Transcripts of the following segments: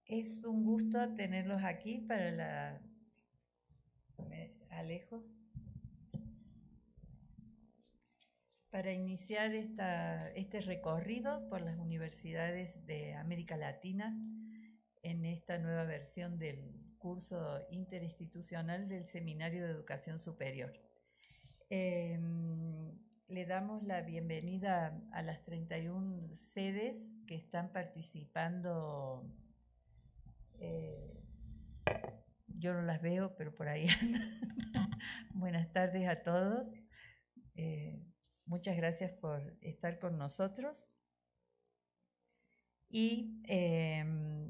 Es un gusto tenerlos aquí para Alejo, para iniciar este recorrido por las universidades de América Latina en esta nueva versión del curso interinstitucional del Seminario de Educación Superior. Le damos la bienvenida a las 31 sedes que están participando. Yo no las veo, pero por ahí andan. Buenas tardes a todos. Muchas gracias por estar con nosotros. Y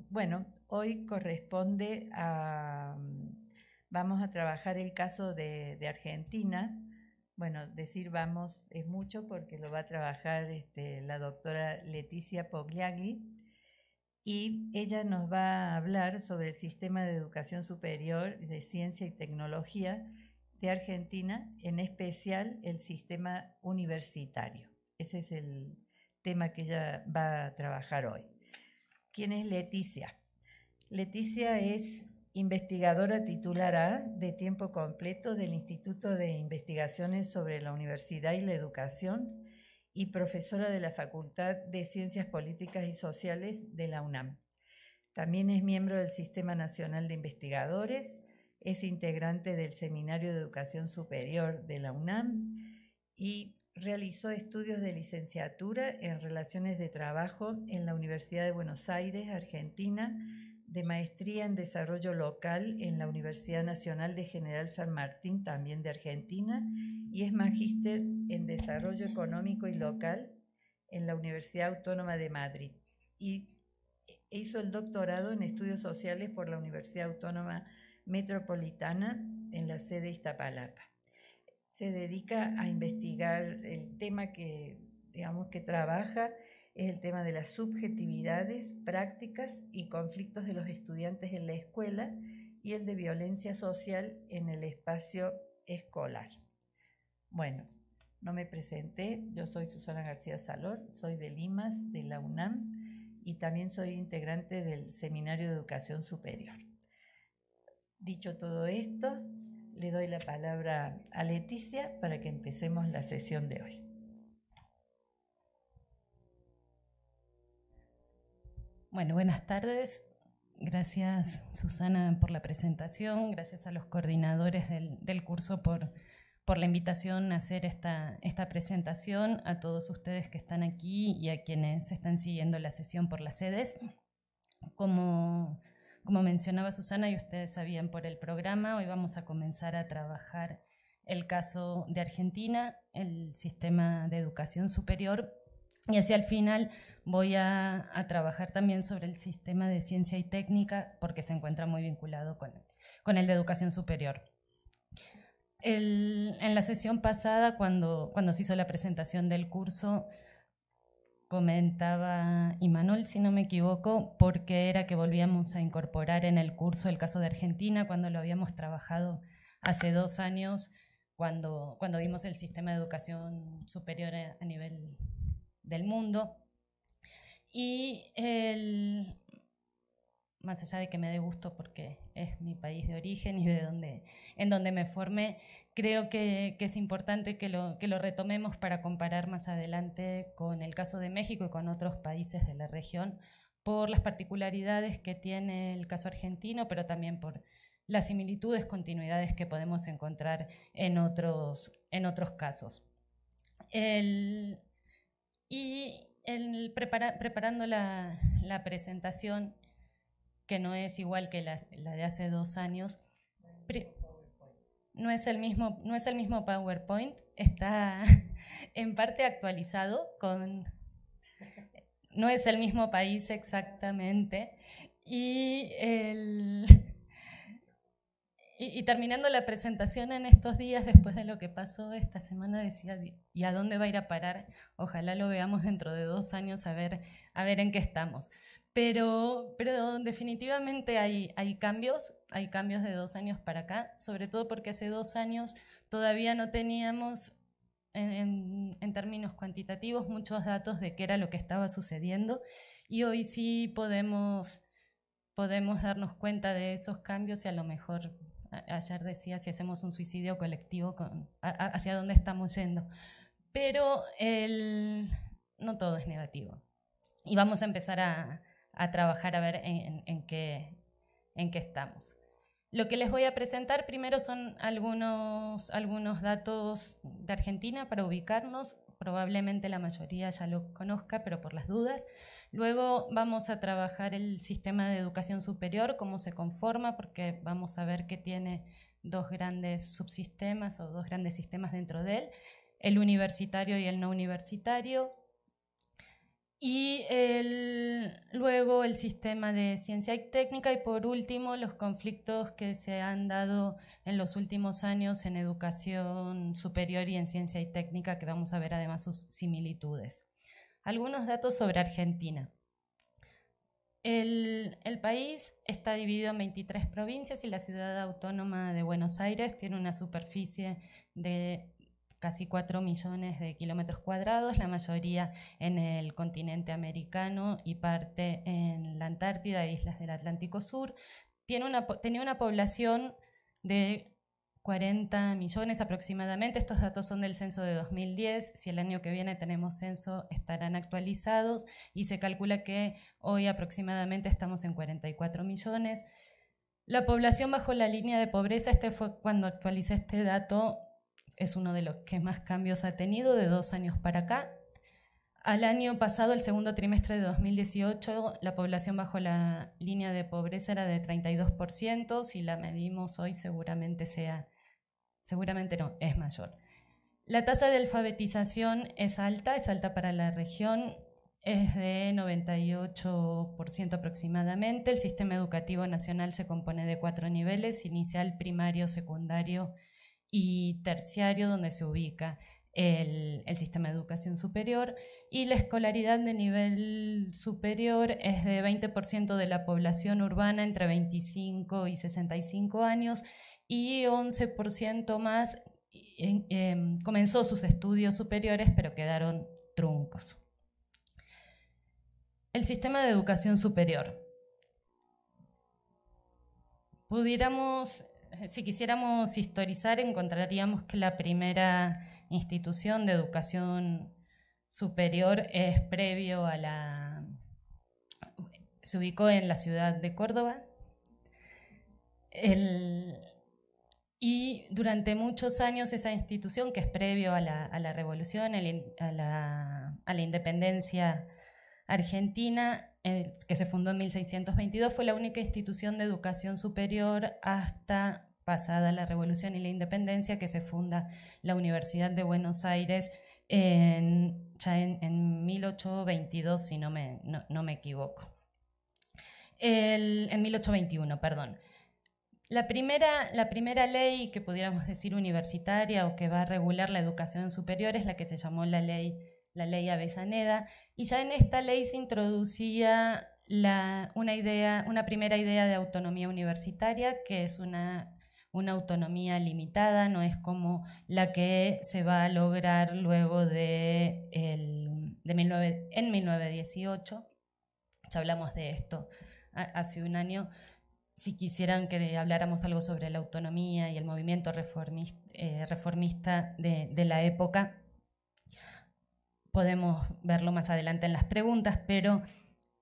bueno, hoy corresponde a... Vamos a trabajar el caso de Argentina. Bueno, decir vamos es mucho porque lo va a trabajar la doctora Leticia Pogliagli, y ella nos va a hablar sobre el sistema de educación superior de ciencia y tecnología de Argentina, en especial el sistema universitario. Ese es el tema que ella va a trabajar hoy. ¿Quién es Leticia? Leticia es investigadora titular A de tiempo completo del Instituto de Investigaciones sobre la Universidad y la Educación y profesora de la Facultad de Ciencias Políticas y Sociales de la UNAM. También es miembro del Sistema Nacional de Investigadores, es integrante del Seminario de Educación Superior de la UNAM y realizó estudios de licenciatura en Relaciones de Trabajo en la Universidad de Buenos Aires, Argentina, de maestría en Desarrollo Local en la Universidad Nacional de General San Martín, también de Argentina, y es magíster en Desarrollo Económico y Local en la Universidad Autónoma de Madrid, y hizo el doctorado en Estudios Sociales por la Universidad Autónoma Metropolitana en la sede Iztapalapa. Se dedica a investigar el tema que trabaja, es el tema de las subjetividades, prácticas y conflictos de los estudiantes en la escuela y el de violencia social en el espacio escolar. Bueno, no me presenté, yo soy Susana García Salor, soy de Limas, de la UNAM, y también soy integrante del Seminario de Educación Superior. Dicho todo esto, le doy la palabra a Leticia para que empecemos la sesión de hoy. Bueno, buenas tardes. Gracias, Susana, por la presentación. Gracias a los coordinadores del curso por la invitación a hacer esta presentación, a todos ustedes que están aquí y a quienes están siguiendo la sesión por las sedes. Como mencionaba Susana y ustedes sabían por el programa, hoy vamos a comenzar a trabajar el caso de Argentina, el sistema de educación superior, y hacia el final voy a trabajar también sobre el sistema de ciencia y técnica porque se encuentra muy vinculado con el de educación superior. En la sesión pasada, cuando se hizo la presentación del curso, comentaba Imanol, si no me equivoco, porque era que volvíamos a incorporar en el curso el caso de Argentina, cuando lo habíamos trabajado hace 2 años, cuando vimos el sistema de educación superior a nivel del mundo. Y más allá de que me dé gusto porque es mi país de origen y en donde me formé, creo que es importante que lo retomemos para comparar más adelante con el caso de México y con otros países de la región, por las particularidades que tiene el caso argentino, pero también por las similitudes, continuidades que podemos encontrar en otros casos. Preparando la presentación, que no es igual que la de hace 2 años, no es el mismo PowerPoint, está en parte actualizado, no es el mismo país exactamente, y terminando la presentación en estos días, después de lo que pasó esta semana, decía, ¿y a dónde va a ir a parar? Ojalá lo veamos dentro de 2 años, a ver en qué estamos. Pero definitivamente hay cambios de 2 años para acá, sobre todo porque hace 2 años todavía no teníamos, en términos cuantitativos, muchos datos de qué era lo que estaba sucediendo, y hoy sí podemos podemos darnos cuenta de esos cambios y a lo mejor, ayer decía, si hacemos un suicidio colectivo, hacia dónde estamos yendo. Pero no todo es negativo. Y vamos a empezar a trabajar a ver en qué estamos. Lo que les voy a presentar primero son algunos datos de Argentina para ubicarnos. Probablemente la mayoría ya lo conozca, pero por las dudas. Luego vamos a trabajar el sistema de educación superior, cómo se conforma, porque vamos a ver que tiene dos grandes subsistemas o dos grandes sistemas dentro de él, el universitario y el no universitario. Y luego el sistema de ciencia y técnica, y por último los conflictos que se han dado en los últimos años en educación superior y en ciencia y técnica, que vamos a ver además sus similitudes. Algunos datos sobre Argentina. El país está dividido en 23 provincias y la ciudad autónoma de Buenos Aires tiene una superficie de casi 4 millones de kilómetros cuadrados, la mayoría en el continente americano y parte en la Antártida e islas del Atlántico Sur. Tenía una población de 40 millones aproximadamente. Estos datos son del censo de 2010. Si el año que viene tenemos censo, estarán actualizados y se calcula que hoy aproximadamente estamos en 44 millones. La población bajo la línea de pobreza, fue cuando actualicé este dato, es uno de los que más cambios ha tenido de 2 años para acá. Al año pasado, el segundo trimestre de 2018, la población bajo la línea de pobreza era de 32%. Si la medimos hoy, seguramente no, es mayor. La tasa de alfabetización es alta para la región, es de 98% aproximadamente. El sistema educativo nacional se compone de 4 niveles: inicial, primario, secundario y terciario, donde se ubica el sistema de educación superior, y la escolaridad de nivel superior es de 20% de la población urbana entre 25 y 65 años, y 11% más comenzó sus estudios superiores pero quedaron truncos. El sistema de educación superior. Si quisiéramos historizar, encontraríamos que la primera institución de educación superior es previo a se ubicó en la ciudad de Córdoba, y durante muchos años esa institución, que es previo a la revolución, a la independencia argentina, que se fundó en 1622, fue la única institución de educación superior hasta pasada la revolución y la independencia, que se funda la Universidad de Buenos Aires ya en 1822, si no me equivoco. En 1821, perdón. La primera ley que pudiéramos decir universitaria o que va a regular la educación superior es la que se llamó la ley Avellaneda, y ya en esta ley se introducía una primera idea de autonomía universitaria, que es una autonomía limitada, no es como la que se va a lograr luego en 1918. Ya hablamos de esto hace un año. Si quisieran que habláramos algo sobre la autonomía y el movimiento reformista de la época, podemos verlo más adelante en las preguntas, pero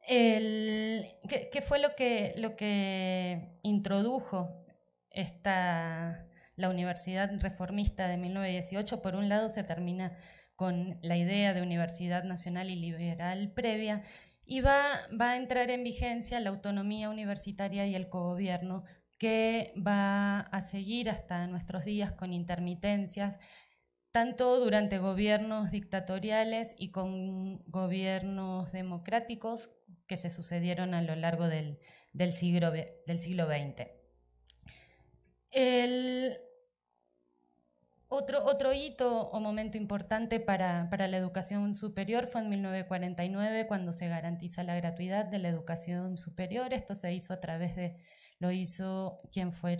¿qué fue lo que introdujo la Universidad Reformista de 1918? Por un lado, se termina con la idea de Universidad Nacional y Liberal previa, y va a entrar en vigencia la autonomía universitaria y el cogobierno, que va a seguir hasta nuestros días con intermitencias, tanto durante gobiernos dictatoriales y con gobiernos democráticos que se sucedieron a lo largo del siglo XX. Otro hito o momento importante para la educación superior fue en 1949, cuando se garantiza la gratuidad de la educación superior. Esto se hizo lo hizo quien fue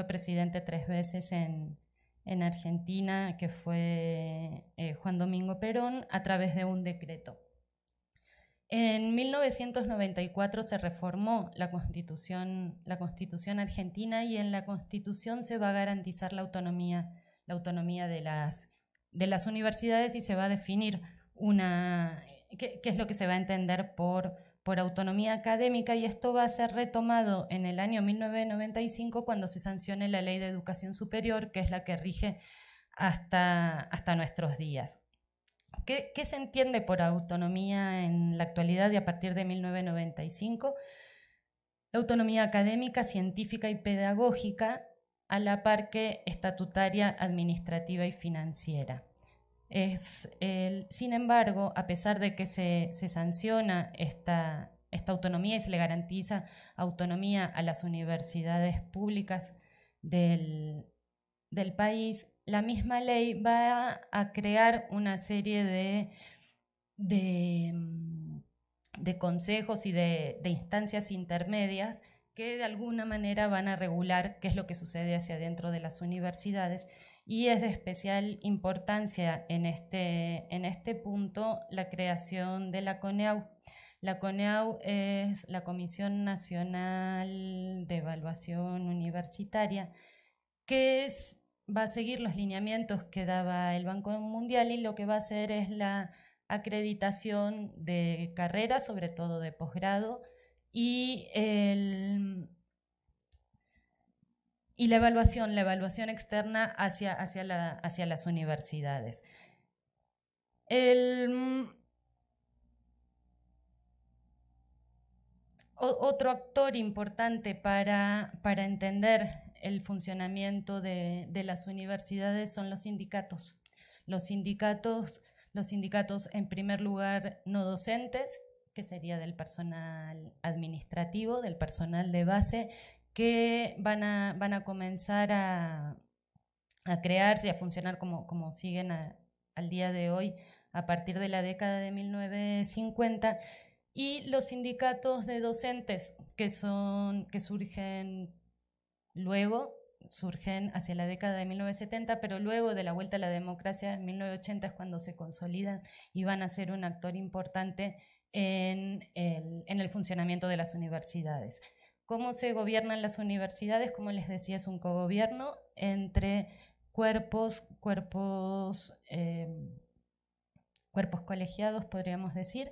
presidente 3 veces en Argentina, que fue Juan Domingo Perón, a través de un decreto. En 1994 se reformó la Constitución argentina, y en la Constitución se va a garantizar la autonomía de las universidades, y se va a definir qué es lo que se va a entender por autonomía académica, y esto va a ser retomado en el año 1995 cuando se sancione la Ley de Educación Superior, que es la que rige hasta nuestros días. ¿Qué se entiende por autonomía en la actualidad y a partir de 1995? La autonomía académica, científica y pedagógica, a la par que estatutaria, administrativa y financiera. Sin embargo, a pesar de que se sanciona esta autonomía y se le garantiza autonomía a las universidades públicas del país, la misma ley va a crear una serie de consejos y de instancias intermedias que de alguna manera van a regular qué es lo que sucede hacia adentro de las universidades, y es de especial importancia en este punto la creación de la CONEAU. La CONEAU es la Comisión Nacional de Evaluación Universitaria, que va a seguir los lineamientos que daba el Banco Mundial, y lo que va a hacer es la acreditación de carreras, sobre todo de posgrado, y la evaluación externa hacia las universidades. Otro actor importante para entender el funcionamiento de las universidades son los sindicatos. Los sindicatos, en primer lugar, no docentes, que sería del personal administrativo, del personal de base, que van a comenzar a crearse y a funcionar como siguen al día de hoy, a partir de la década de 1950, y los sindicatos de docentes que surgen hacia la década de 1970, pero luego de la vuelta a la democracia en 1980 es cuando se consolidan y van a ser un actor importante en el funcionamiento de las universidades. ¿Cómo se gobiernan las universidades? Como les decía, es un cogobierno entre cuerpos colegiados, podríamos decir,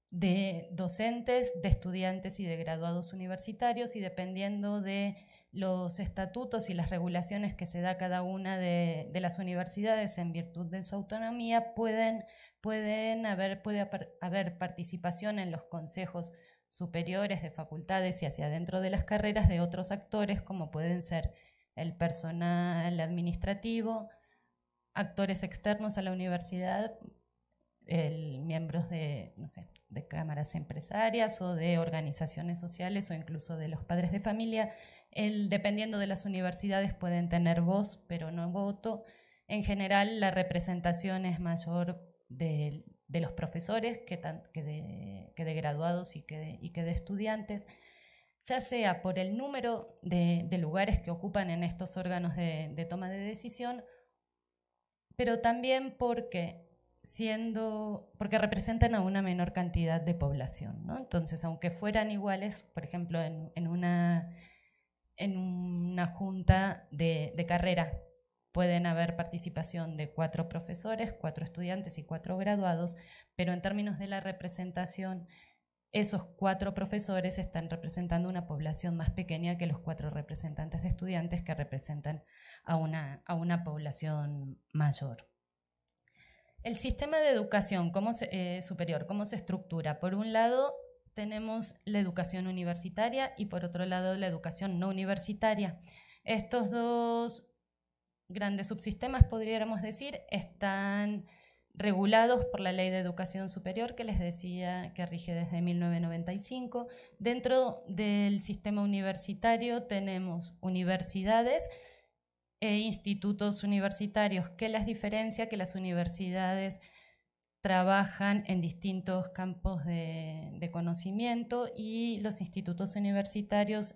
de docentes, de estudiantes y de graduados universitarios, y dependiendo de los estatutos y las regulaciones que se da cada una de las universidades en virtud de su autonomía, puede haber participación en los consejos superiores de facultades y hacia adentro de las carreras de otros actores, como pueden ser el personal administrativo, actores externos a la universidad, miembros de cámaras empresarias o de organizaciones sociales o incluso de los padres de familia. Dependiendo de las universidades pueden tener voz, pero no voto. En general, la representación es mayor de los profesores que de graduados y que de estudiantes, ya sea por el número de lugares que ocupan en estos órganos de toma de decisión, pero también porque representan a una menor cantidad de población, ¿no? Entonces, aunque fueran iguales, por ejemplo, en una junta de carrera pueden haber participación de 4 profesores, 4 estudiantes y 4 graduados, pero en términos de la representación, esos 4 profesores están representando una población más pequeña que los 4 representantes de estudiantes que representan a una población mayor. El sistema de educación superior, ¿cómo se estructura? Por un lado, tenemos la educación universitaria y por otro lado, la educación no universitaria. Estos dos grandes subsistemas, podríamos decir, están regulados por la Ley de Educación Superior, que les decía que rige desde 1995. Dentro del sistema universitario tenemos universidades e institutos universitarios, que las diferencia que las universidades trabajan en distintos campos de conocimiento y los institutos universitarios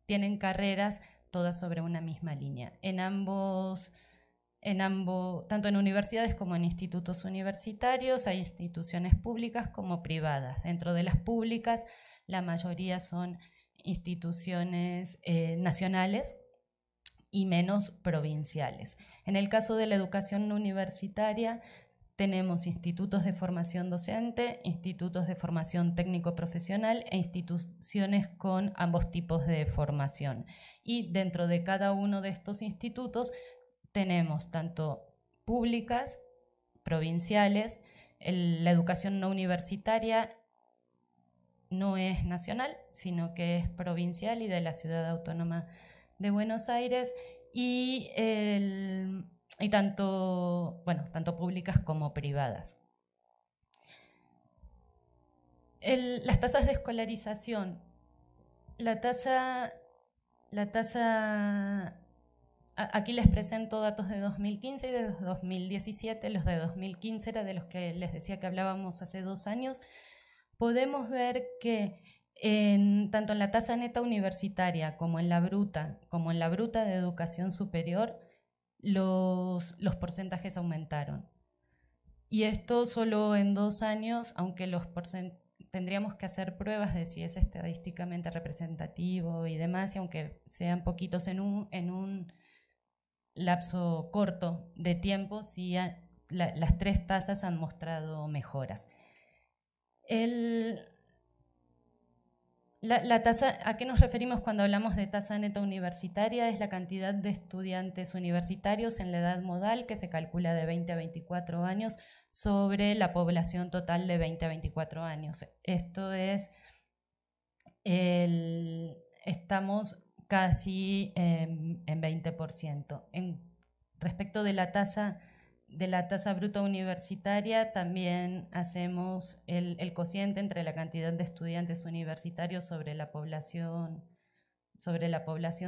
tienen carreras todas sobre una misma línea. En ambos tanto en universidades como en institutos universitarios. Hay instituciones públicas como privadas. Dentro de las públicas, la mayoría son instituciones nacionales y menos provinciales. En el caso de la educación no universitaria, tenemos institutos de formación docente, institutos de formación técnico-profesional e instituciones con ambos tipos de formación. Y dentro de cada uno de estos institutos tenemos tanto públicas, provinciales. La educación no universitaria no es nacional, sino que es provincial y de la Ciudad Autónoma de Buenos Aires, y tanto públicas como privadas. Las tasas de escolarización. Aquí les presento datos de 2015 y de 2017. Los de 2015 era de los que les decía que hablábamos hace 2 años. Podemos ver que tanto en la tasa neta universitaria como en la bruta de educación superior, los porcentajes aumentaron. Y esto solo en 2 años, aunque tendríamos que hacer pruebas de si es estadísticamente representativo y demás, y aunque sean poquitos en un lapso corto de tiempo, sí las 3 tasas han mostrado mejoras. La tasa, ¿a qué nos referimos cuando hablamos de tasa neta universitaria? Es la cantidad de estudiantes universitarios en la edad modal, que se calcula de 20 a 24 años, sobre la población total de 20 a 24 años. Esto es, estamos casi en 20%. Respecto de la tasa bruta universitaria, también hacemos el cociente entre la cantidad de estudiantes universitarios sobre la población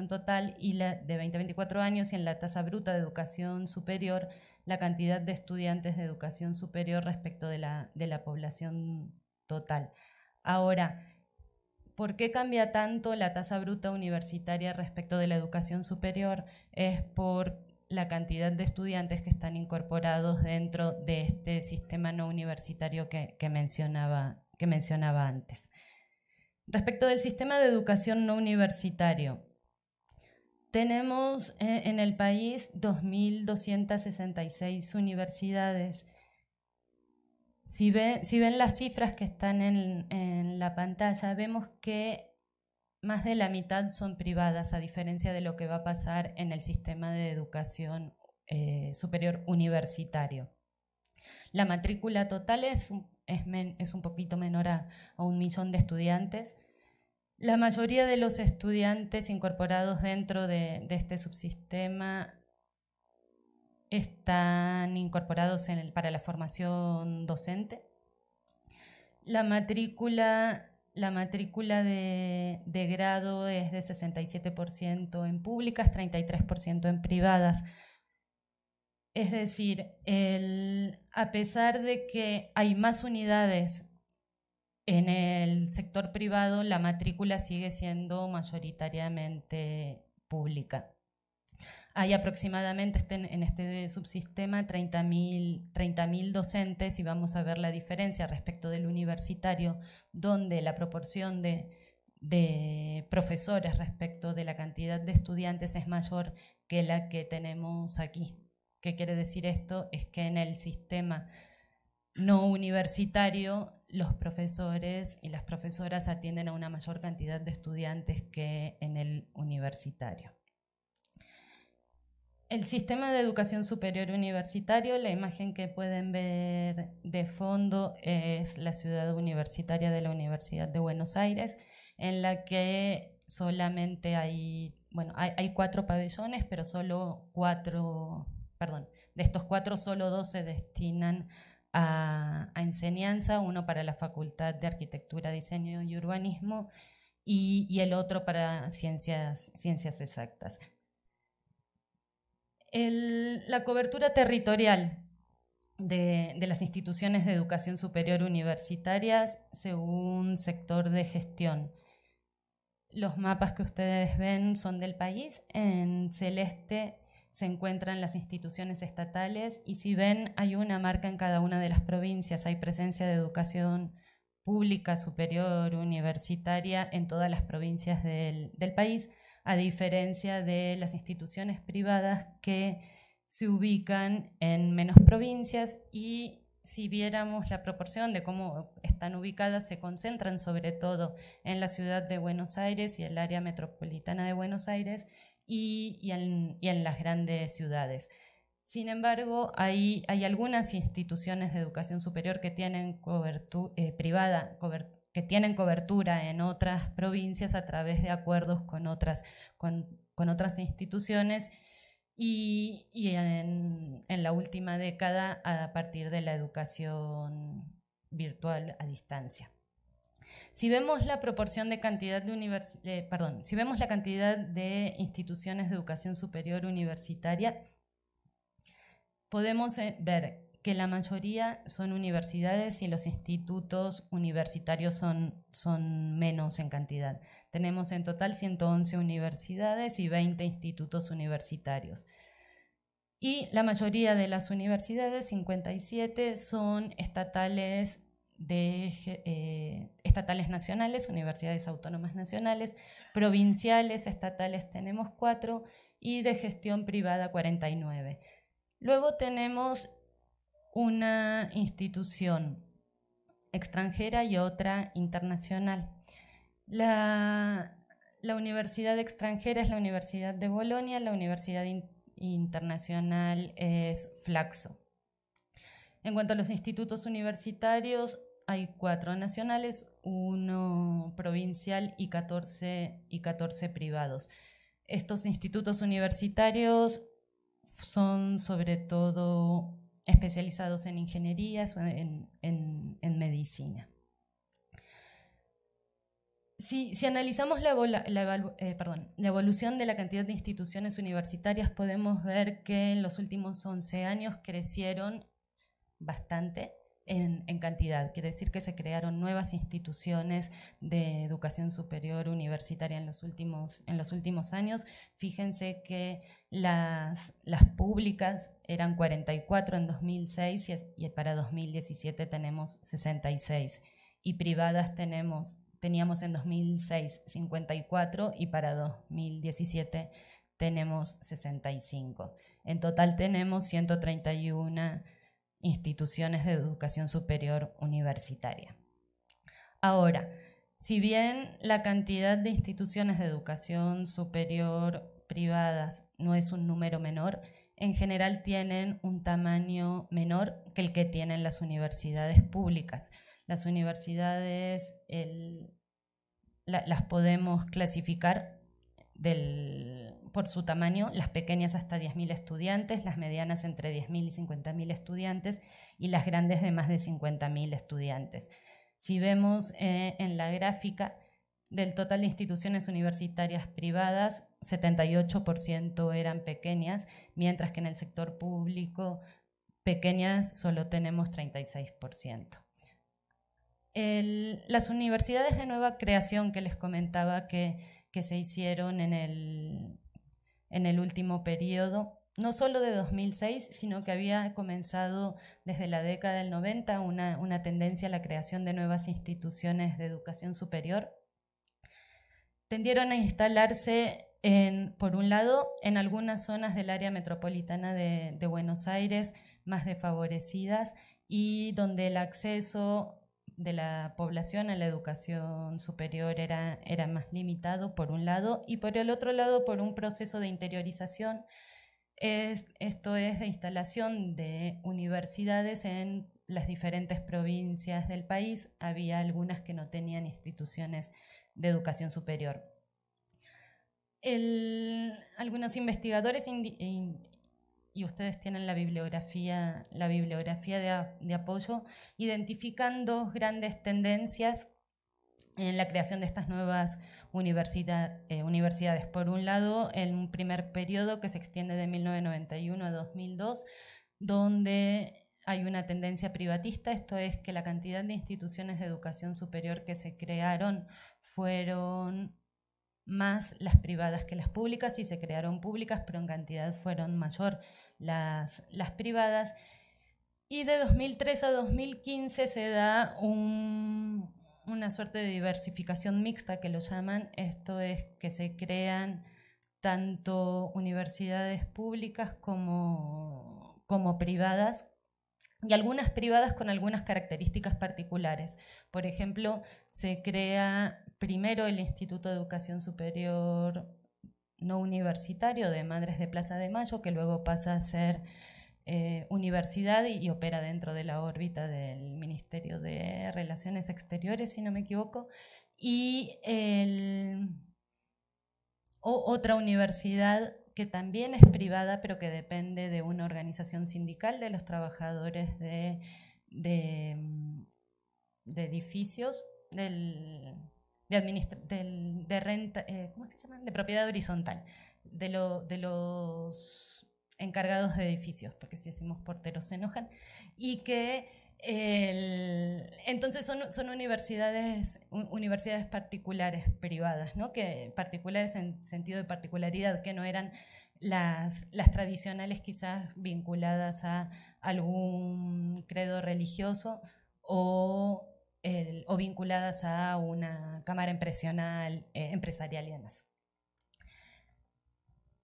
total y la de 20 a 24 años, y en la tasa bruta de educación superior, la cantidad de estudiantes de educación superior respecto de la población total. Ahora, ¿por qué cambia tanto la tasa bruta universitaria respecto de la educación superior? Es por la cantidad de estudiantes que están incorporados dentro de este sistema no universitario que mencionaba antes. Respecto del sistema de educación no universitario, tenemos en el país 2.266 universidades. Si ven las cifras que están en la pantalla, vemos que más de la mitad son privadas, a diferencia de lo que va a pasar en el sistema de educación superior universitario. La matrícula total es un poquito menor a 1 millón de estudiantes. La mayoría de los estudiantes incorporados dentro de este subsistema están incorporados para la formación docente. La matrícula de grado es de 67% en públicas, 33% en privadas. Es decir, a pesar de que hay más unidades en el sector privado, la matrícula sigue siendo mayoritariamente pública. Hay aproximadamente en este subsistema 30.000 docentes, y vamos a ver la diferencia respecto del universitario, donde la proporción de profesores respecto de la cantidad de estudiantes es mayor que la que tenemos aquí. ¿Qué quiere decir esto? Es que en el sistema no universitario los profesores y las profesoras atienden a una mayor cantidad de estudiantes que en el universitario. El sistema de educación superior universitario, la imagen que pueden ver de fondo es la ciudad universitaria de la Universidad de Buenos Aires, en la que solamente hay 4 pabellones, pero de estos 4 solo 2 se destinan a enseñanza, uno para la Facultad de Arquitectura, Diseño y Urbanismo y el otro para ciencias exactas. La cobertura territorial de las instituciones de educación superior universitarias según sector de gestión. Los mapas que ustedes ven son del país. En celeste se encuentran las instituciones estatales y si ven hay una marca en cada una de las provincias, hay presencia de educación pública, superior, universitaria en todas las provincias del país, a diferencia de las instituciones privadas que se ubican en menos provincias y si viéramos la proporción de cómo están ubicadas, se concentran sobre todo en la ciudad de Buenos Aires y el área metropolitana de Buenos Aires y en las grandes ciudades. Sin embargo, hay algunas instituciones de educación superior que tienen que tienen cobertura en otras provincias a través de acuerdos con otras instituciones y en la última década a partir de la educación virtual a distancia. Si vemos la proporción de cantidad de si vemos la cantidad de instituciones de educación superior universitaria, podemos ver que la mayoría son universidades y los institutos universitarios son menos en cantidad. Tenemos en total 111 universidades y 20 institutos universitarios. Y la mayoría de las universidades, 57, son estatales nacionales, universidades autónomas nacionales, provinciales, estatales tenemos 4 y de gestión privada 49. Luego tenemos una institución extranjera y otra internacional. La universidad extranjera es la Universidad de Bolonia, la universidad internacional es Flaxo. En cuanto a los institutos universitarios, hay 4 nacionales, 1 provincial y 14 privados. Estos institutos universitarios son sobre todo especializados en ingenierías o en medicina. Si analizamos la evolución de la cantidad de instituciones universitarias, podemos ver que en los últimos 11 años crecieron bastante en cantidad. Quiere decir que se crearon nuevas instituciones de educación superior universitaria en los últimos años. Fíjense que las públicas eran 44 en 2006 y para 2017 tenemos 66. Y privadas teníamos en 2006 54 y para 2017 tenemos 65. En total tenemos 131 instituciones de educación superior universitaria. Ahora, si bien la cantidad de instituciones de educación superior privadas no es un número menor, en general tienen un tamaño menor que el que tienen las universidades públicas. Las universidades las podemos clasificar por su tamaño, las pequeñas hasta 10.000 estudiantes, las medianas entre 10.000 y 50.000 estudiantes y las grandes de más de 50.000 estudiantes. Si vemos en la gráfica, del total de instituciones universitarias privadas, 78% eran pequeñas, mientras que en el sector público pequeñas solo tenemos 36%. Las universidades de nueva creación que les comentaba que se hicieron en el último periodo, no solo de 2006, sino que había comenzado desde la década del 90 una tendencia a la creación de nuevas instituciones de educación superior. Tendieron a instalarse, por un lado, en algunas zonas del área metropolitana de Buenos Aires más desfavorecidas y donde el acceso de la población a la educación superior era más limitado, por un lado, y por el otro lado, por un proceso de interiorización, esto es de instalación de universidades en las diferentes provincias del país. Había algunas que no tenían instituciones de educación superior. Algunos investigadores y ustedes tienen la bibliografía de apoyo, identifican 2 grandes tendencias en la creación de estas nuevas universidades. Por un lado, en un primer periodo que se extiende de 1991 a 2002, donde hay una tendencia privatista, esto es que la cantidad de instituciones de educación superior que se crearon fueron más las privadas que las públicas, y se crearon públicas, pero en cantidad fueron mayor las privadas. Y de 2003 a 2015 se da una suerte de diversificación mixta, que lo llaman. Esto es que se crean tanto universidades públicas como privadas, y algunas privadas con algunas características particulares. Por ejemplo, se crea primero el Instituto de Educación Superior No Universitario de Madres de Plaza de Mayo, que luego pasa a ser universidad y opera dentro de la órbita del Ministerio de Relaciones Exteriores, si no me equivoco, y otra universidad que también es privada, pero que depende de una organización sindical de los trabajadores de edificios, de renta, ¿cómo es que se llaman? De propiedad horizontal, de los encargados de edificios, porque si decimos porteros se enojan, y que entonces son universidades particulares, privadas, ¿no? Que particulares en sentido de particularidad, que no eran las tradicionales, quizás vinculadas a algún credo religioso o vinculadas a una cámara empresarial y demás.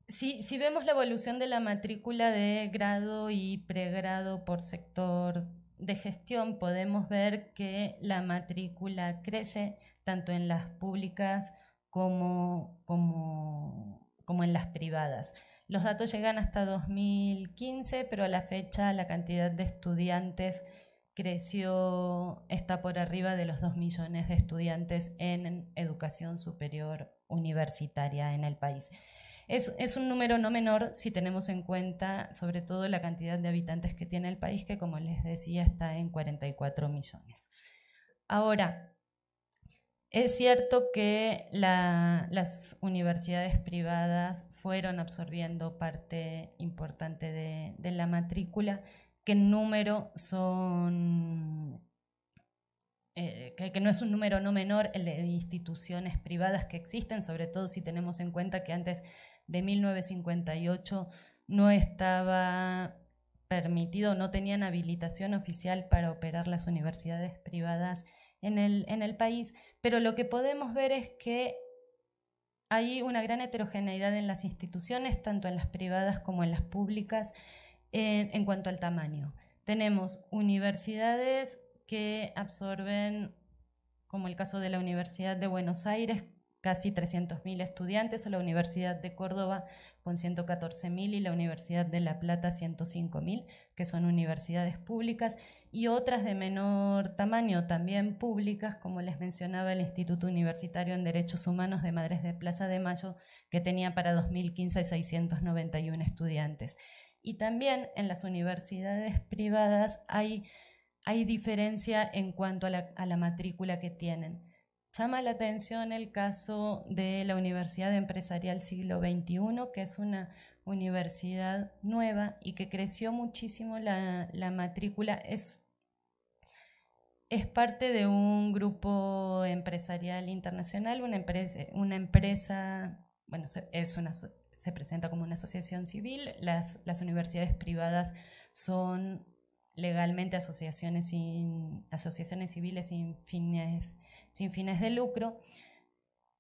Si vemos la evolución de la matrícula de grado y pregrado por sector de gestión, podemos ver que la matrícula crece tanto en las públicas como en las privadas. Los datos llegan hasta 2015, pero a la fecha la cantidad de estudiantes está por arriba de los 2 millones de estudiantes en educación superior universitaria en el país. Es un número no menor si tenemos en cuenta sobre todo la cantidad de habitantes que tiene el país, que como les decía está en 44 millones. Ahora, es cierto que las universidades privadas fueron absorbiendo parte importante de la matrícula, que en número son... que no es un número no menor el de instituciones privadas que existen, sobre todo si tenemos en cuenta que antes de 1958 no estaba permitido, no tenían habilitación oficial para operar las universidades privadas en el país, pero lo que podemos ver es que hay una gran heterogeneidad en las instituciones, tanto en las privadas como en las públicas, en cuanto al tamaño. Tenemos universidades que absorben, como el caso de la Universidad de Buenos Aires, casi 300.000 estudiantes, o la Universidad de Córdoba con 114.000 y la Universidad de La Plata 105.000, que son universidades públicas, y otras de menor tamaño, también públicas, como les mencionaba el Instituto Universitario en Derechos Humanos de Madres de Plaza de Mayo, que tenía para 2015 691 estudiantes. Y también en las universidades privadas hay diferencia en cuanto a la matrícula que tienen. Llama la atención el caso de la Universidad Empresarial Siglo XXI, que es una universidad nueva y que creció muchísimo la matrícula. Es parte de un grupo empresarial internacional, una empresa, bueno, se presenta como una asociación civil. Las universidades privadas son legalmente asociaciones civiles sin fines de lucro.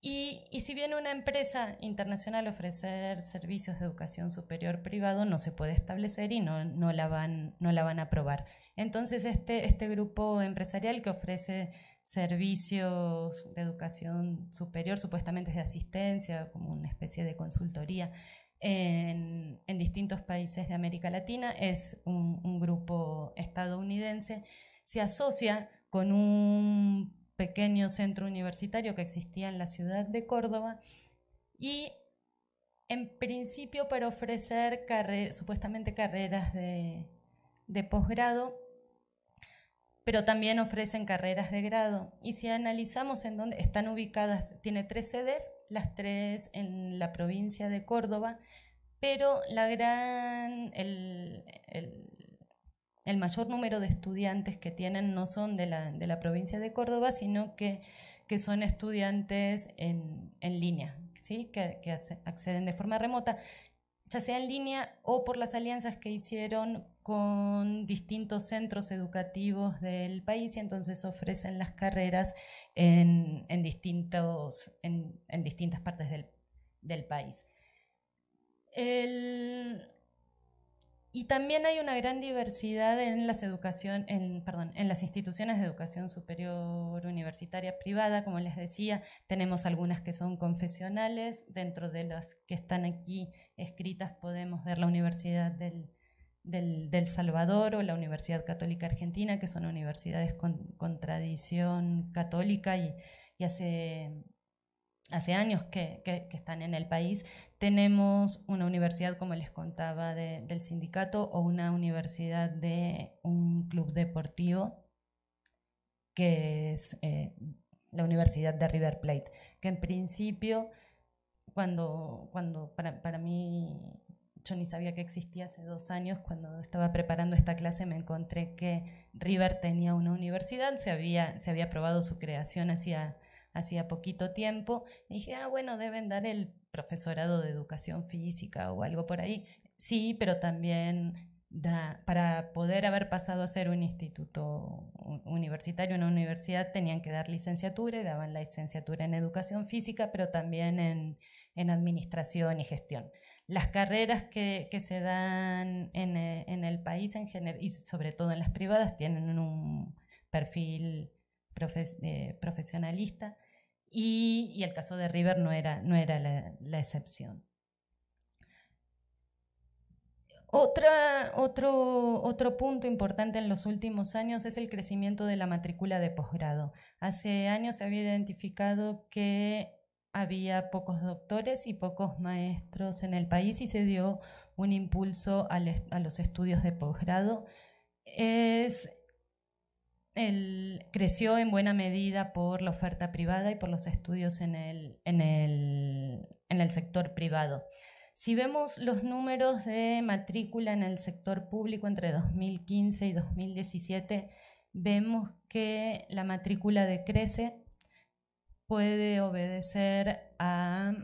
Y si bien una empresa internacional ofrecer servicios de educación superior privado no se puede establecer y no la van a aprobar. Entonces este grupo empresarial que ofrece servicios de educación superior, supuestamente de asistencia, como una especie de consultoría, en distintos países de América Latina, es un grupo estadounidense, se asocia con un pequeño centro universitario que existía en la ciudad de Córdoba, y en principio para ofrecer supuestamente carreras de posgrado, pero también ofrecen carreras de grado. Y si analizamos en dónde están ubicadas, tiene 3 sedes, las 3 en la provincia de Córdoba, pero el mayor número de estudiantes que tienen no son de la provincia de Córdoba, sino que son estudiantes en línea, ¿sí? que acceden de forma remota, ya sea en línea o por las alianzas que hicieron con distintos centros educativos del país, y entonces ofrecen las carreras en distintas partes del país. Y también hay una gran diversidad en las instituciones de educación superior universitaria privada. Como les decía, tenemos algunas que son confesionales. Dentro de las que están aquí escritas podemos ver la Universidad del Salvador o la Universidad Católica Argentina, que son universidades con tradición católica y hace años que están en el país. Tenemos una universidad, como les contaba, del sindicato, o una universidad de un club deportivo, que es la Universidad de River Plate, que en principio, cuando para mí, yo ni sabía que existía hace 2 años, cuando estaba preparando esta clase me encontré que River tenía una universidad, se había aprobado su creación hacía poquito tiempo, y dije, bueno, deben dar el profesorado de educación física o algo por ahí. Sí, pero también para poder haber pasado a ser un instituto universitario, una universidad, tenían que dar licenciatura, y daban la licenciatura en educación física, pero también en administración y gestión. Las carreras que se dan en el país en general, y sobre todo en las privadas, tienen un perfil profesionalista, y el caso de River no era la excepción. Otro punto importante en los últimos años es el crecimiento de la matrícula de posgrado. Hace años se había identificado que había pocos doctores y pocos maestros en el país, y se dio un impulso a los estudios de posgrado. Creció en buena medida por la oferta privada y por los estudios en el sector privado. Si vemos los números de matrícula en el sector público entre 2015 y 2017, vemos que la matrícula decrece. Puede obedecer a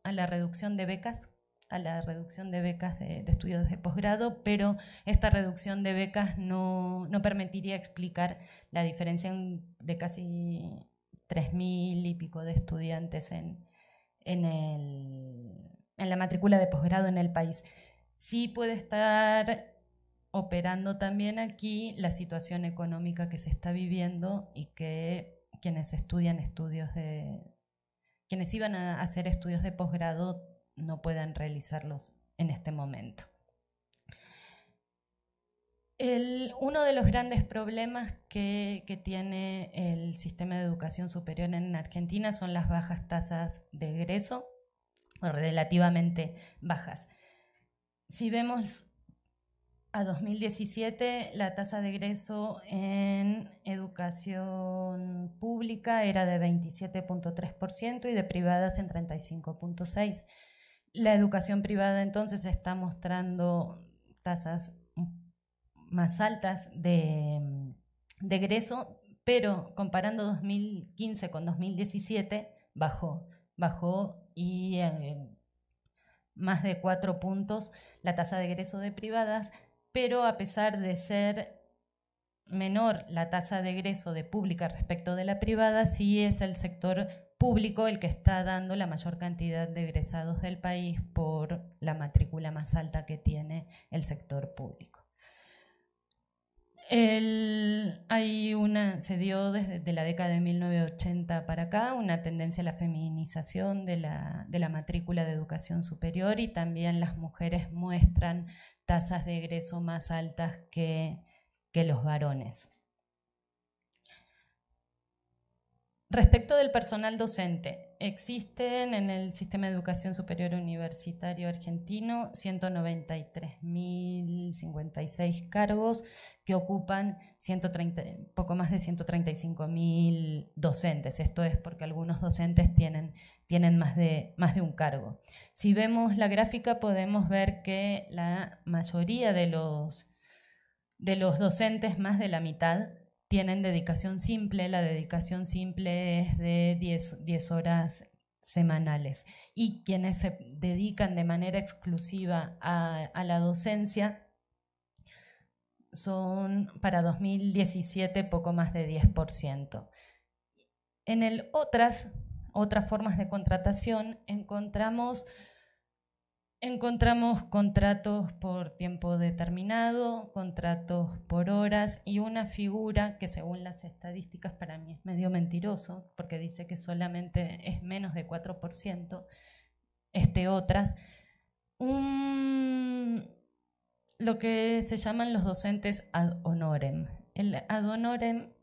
la reducción de becas, de estudios de posgrado, pero esta reducción de becas no permitiría explicar la diferencia de casi 3.000 y pico de estudiantes en la matrícula de posgrado en el país. Sí puede estar operando también aquí la situación económica que se está viviendo, y que quienes iban a hacer estudios de posgrado no puedan realizarlos en este momento. Uno de los grandes problemas que tiene el sistema de educación superior en Argentina son las bajas tasas de egreso, o relativamente bajas. Si vemos a 2017, la tasa de egreso en educación pública era de 27.3% y de privadas en 35.6%. La educación privada entonces está mostrando tasas más altas de egreso, pero comparando 2015 con 2017 bajó y más de 4 puntos la tasa de egreso de privadas, pero a pesar de ser menor la tasa de egreso de pública respecto de la privada, sí es el sector público el que está dando la mayor cantidad de egresados del país por la matrícula más alta que tiene el sector público. Se dio desde la década de 1980 para acá una tendencia a la feminización de la matrícula de educación superior, y también las mujeres muestran tasas de egreso más altas que los varones. Respecto del personal docente, existen en el sistema de educación superior universitario argentino 193.056 cargos que ocupan poco más de 135.000 docentes. Esto es porque algunos docentes tienen más de un cargo. Si vemos la gráfica, podemos ver que la mayoría de los docentes, más de la mitad, tienen dedicación simple. La dedicación simple es de 10 horas semanales. Y quienes se dedican de manera exclusiva a la docencia son para 2017 poco más de 10%. En el otras formas de contratación encontramos contratos por tiempo determinado, contratos por horas y una figura que según las estadísticas para mí es medio mentiroso, porque dice que solamente es menos de 4%, otras, lo que se llaman los docentes ad honorem. El ad honorem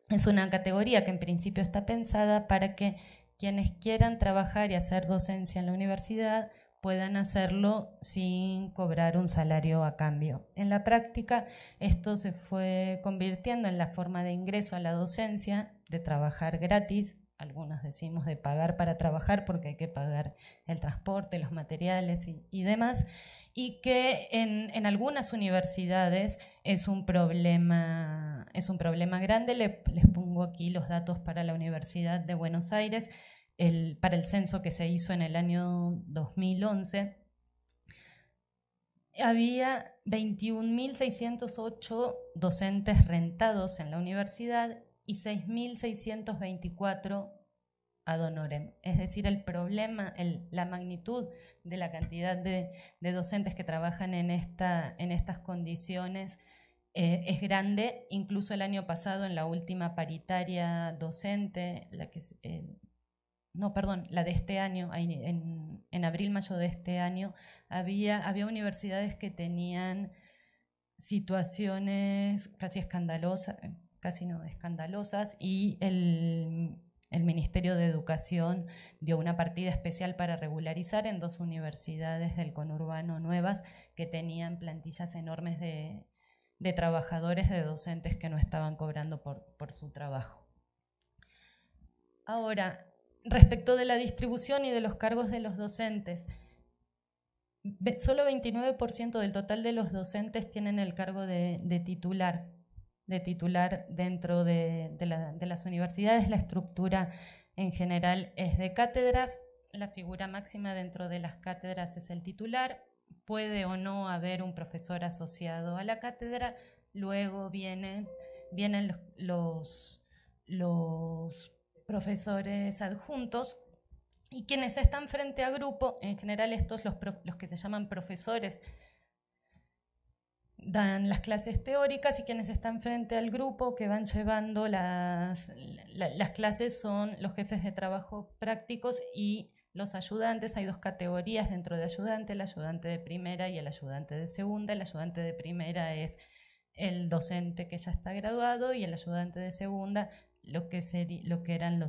es una categoría que en principio está pensada para que quienes quieran trabajar y hacer docencia en la universidad puedan hacerlo sin cobrar un salario a cambio. En la práctica, esto se fue convirtiendo en la forma de ingreso a la docencia, de trabajar gratis. Algunos decimos de pagar para trabajar porque hay que pagar el transporte, los materiales y demás, y que en algunas universidades es un problema grande. Les pongo aquí los datos para la Universidad de Buenos Aires. Para el censo que se hizo en el año 2011, había 21.608 docentes rentados en la universidad y 6.624 ad honorem. Es decir, el problema, la magnitud de la cantidad de docentes que trabajan en estas condiciones es grande. Incluso el año pasado, en la última paritaria docente, la de este año, en abril-mayo de este año, había universidades que tenían situaciones casi escandalosas, y el Ministerio de Educación dio una partida especial para regularizar en 2 universidades del conurbano nuevas que tenían plantillas enormes de trabajadores, de docentes que no estaban cobrando por su trabajo. Ahora, respecto de la distribución y de los cargos de los docentes, solo 29% del total de los docentes tienen el cargo de titular dentro de las universidades. La estructura en general es de cátedras. La figura máxima dentro de las cátedras es el titular. Puede o no haber un profesor asociado a la cátedra. Luego vienen los profesores adjuntos, y quienes están frente a grupo, en general estos los que se llaman profesores, dan las clases teóricas, y quienes están frente al grupo que van llevando las clases son los jefes de trabajo prácticos y los ayudantes. Hay 2 categorías dentro de ayudante: el ayudante de primera y el ayudante de segunda. El ayudante de primera es el docente que ya está graduado, y el ayudante de segunda lo que eran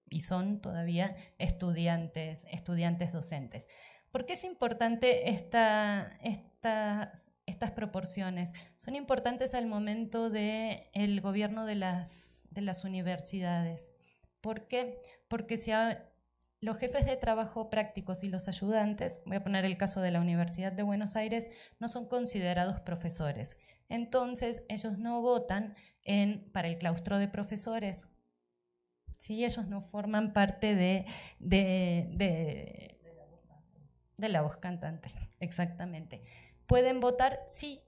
y son todavía estudiantes docentes. ¿Por qué es importante estas proporciones? Son importantes al momento del gobierno de las universidades. ¿Por qué? Porque los jefes de trabajo prácticos y los ayudantes, voy a poner el caso de la Universidad de Buenos Aires, no son considerados profesores. Entonces, ellos no votan para el claustro de profesores. ¿Sí? Ellos no forman parte de la voz cantante, exactamente. ¿Pueden votar? Sí,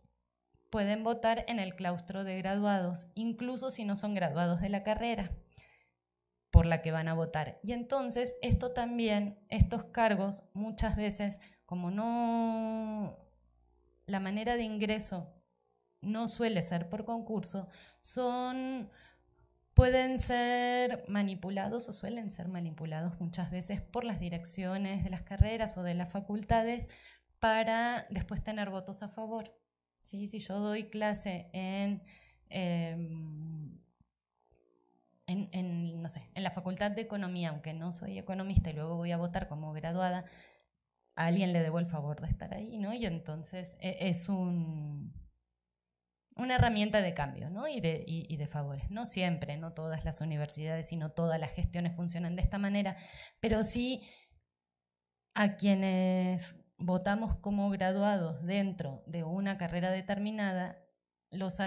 pueden votar en el claustro de graduados, incluso si no son graduados de la carrera por la que van a votar. Y entonces estos cargos, muchas veces, como la manera de ingreso no suele ser por concurso, pueden ser manipulados, o suelen ser manipulados muchas veces por las direcciones de las carreras o de las facultades para después tener votos a favor. ¿Sí? Si yo doy clase en la Facultad de Economía, aunque no soy economista, y luego voy a votar como graduada, a alguien le debo el favor de estar ahí, ¿no? Y entonces es una herramienta de cambio, ¿no? y de favores. No siempre, no todas las universidades y no todas las gestiones funcionan de esta manera, pero sí a quienes votamos como graduados dentro de una carrera determinada, los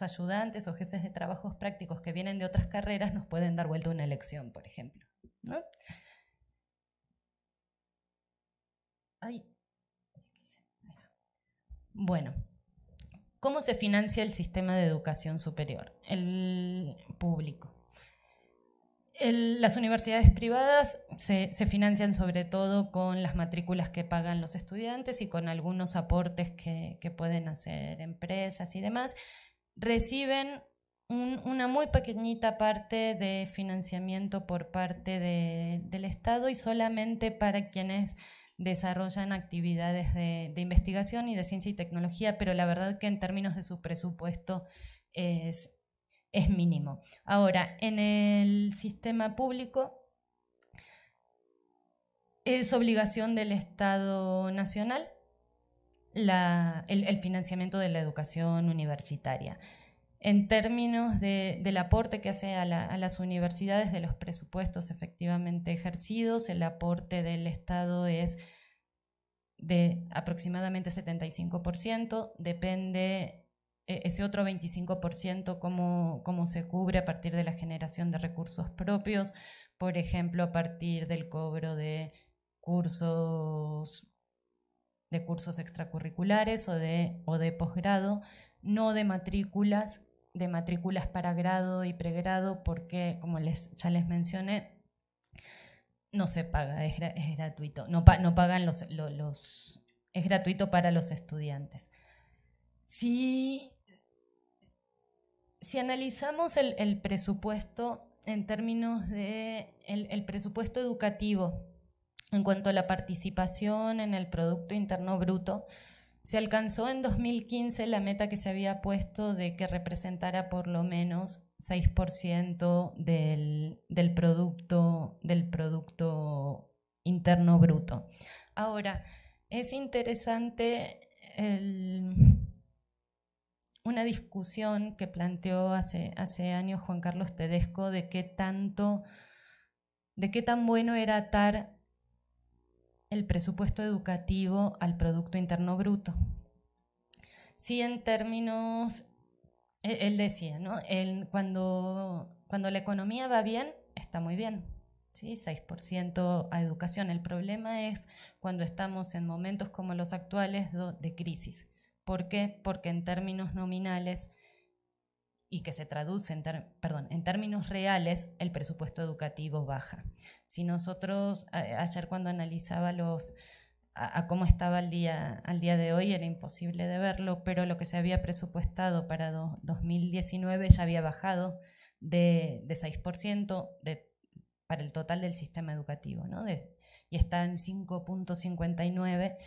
ayudantes o jefes de trabajos prácticos que vienen de otras carreras nos pueden dar vuelta una elección, por ejemplo, ¿no? Bueno, ¿cómo se financia el sistema de educación superior? El público. Las universidades privadas se financian sobre todo con las matrículas que pagan los estudiantes y con algunos aportes que pueden hacer empresas y demás. Reciben una muy pequeñita parte de financiamiento por parte del Estado y solamente para quienes desarrollan actividades de investigación y de ciencia y tecnología, pero la verdad que en términos de su presupuesto es mínimo. Ahora, en el sistema público es obligación del Estado nacional el financiamiento de la educación universitaria. En términos del aporte que hace a las universidades, de los presupuestos efectivamente ejercidos, el aporte del Estado es de aproximadamente 75%, depende ese otro 25% cómo se cubre a partir de la generación de recursos propios, por ejemplo, a partir del cobro de cursos extracurriculares o de posgrado, no de matrículas para grado y pregrado, porque, como ya les mencioné, no se paga, es gratuito, no pagan es gratuito para los estudiantes. Si analizamos el presupuesto en términos de el presupuesto educativo en cuanto a la participación en el Producto Interno Bruto, se alcanzó en 2015 la meta que se había puesto de que representara por lo menos 6% del Producto Interno Bruto. Ahora, es interesante una discusión que planteó hace años Juan Carlos Tedesco de qué tan bueno era atar el presupuesto educativo al Producto Interno Bruto. Sí, en términos, él decía, ¿no? Cuando la economía va bien, está muy bien, ¿sí? 6% a educación. El problema es cuando estamos en momentos como los actuales de crisis. ¿Por qué? Porque en términos nominales y que se traduce en términos reales, el presupuesto educativo baja. Si nosotros, ayer cuando analizaba a cómo estaba al día de hoy, era imposible de verlo, pero lo que se había presupuestado para 2019 ya había bajado de 6% para el total del sistema educativo, ¿no? Y está en 5.59%,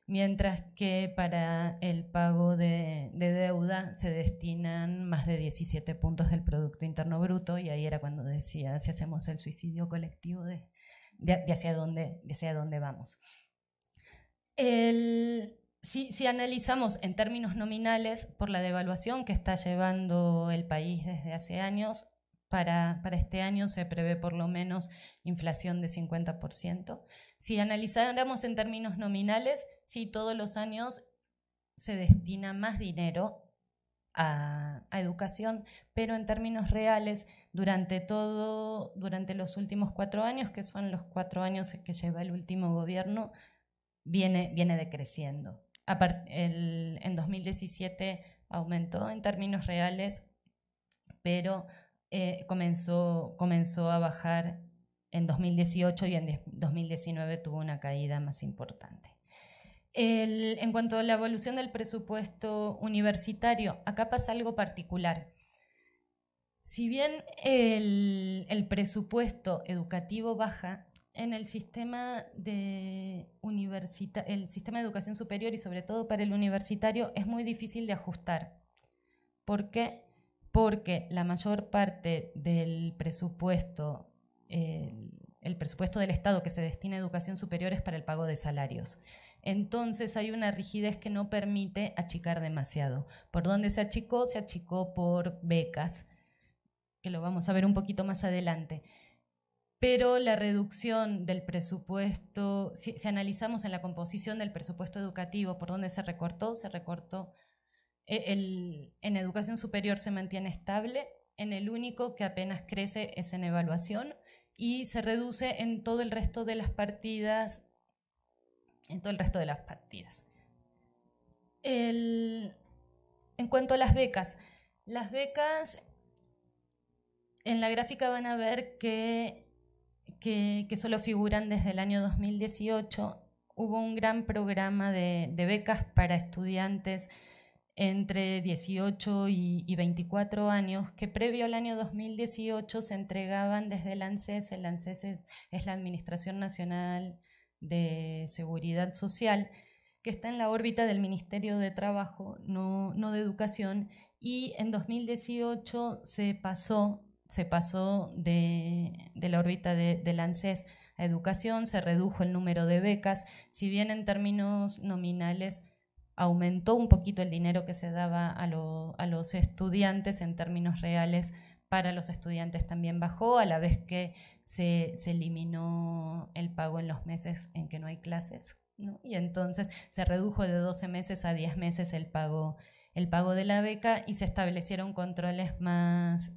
mientras que para el pago de deuda se destinan más de 17 puntos del Producto Interno Bruto, y ahí era cuando decía, si hacemos el suicidio colectivo de hacia dónde vamos. Si analizamos en términos nominales, por la devaluación que está llevando el país desde hace años, para este año se prevé por lo menos inflación de 50%. Si analizáramos en términos nominales, sí, todos los años se destina más dinero a educación, pero en términos reales, durante los últimos 4 años, que son los 4 años que lleva el último gobierno, viene decreciendo. En 2017 aumentó en términos reales, pero comenzó a bajar en 2018 y en 2019 tuvo una caída más importante. En cuanto a la evolución del presupuesto universitario, acá pasa algo particular. Si bien el presupuesto educativo baja, en el sistema de educación superior y sobre todo para el universitario es muy difícil de ajustar. ¿Por qué? Porque la mayor parte del presupuesto, el presupuesto del Estado que se destina a educación superior es para el pago de salarios. Entonces hay una rigidez que no permite achicar demasiado. ¿Por dónde se achicó? Se achicó por becas, que lo vamos a ver un poquito más adelante. Pero la reducción del presupuesto, si analizamos en la composición del presupuesto educativo, ¿por dónde se recortó? Se recortó. En educación superior se mantiene estable, en el único que apenas crece es en evaluación, y se reduce en todo el resto de las partidas en todo el resto de las partidas. En cuanto a las becas en la gráfica van a ver que solo figuran desde el año 2018. Hubo un gran programa de becas para estudiantes entre 18 y 24 años, que previo al año 2018 se entregaban desde el ANSES. El ANSES es la Administración Nacional de Seguridad Social, que está en la órbita del Ministerio de Trabajo, no de Educación, y en 2018 se pasó de la órbita del ANSES a Educación, se redujo el número de becas. Si bien en términos nominales aumentó un poquito el dinero que se daba a los estudiantes, en términos reales para los estudiantes también bajó, a la vez que se eliminó el pago en los meses en que no hay clases, ¿no? Y entonces se redujo de 12 meses a 10 meses el pago de la beca, y se establecieron controles más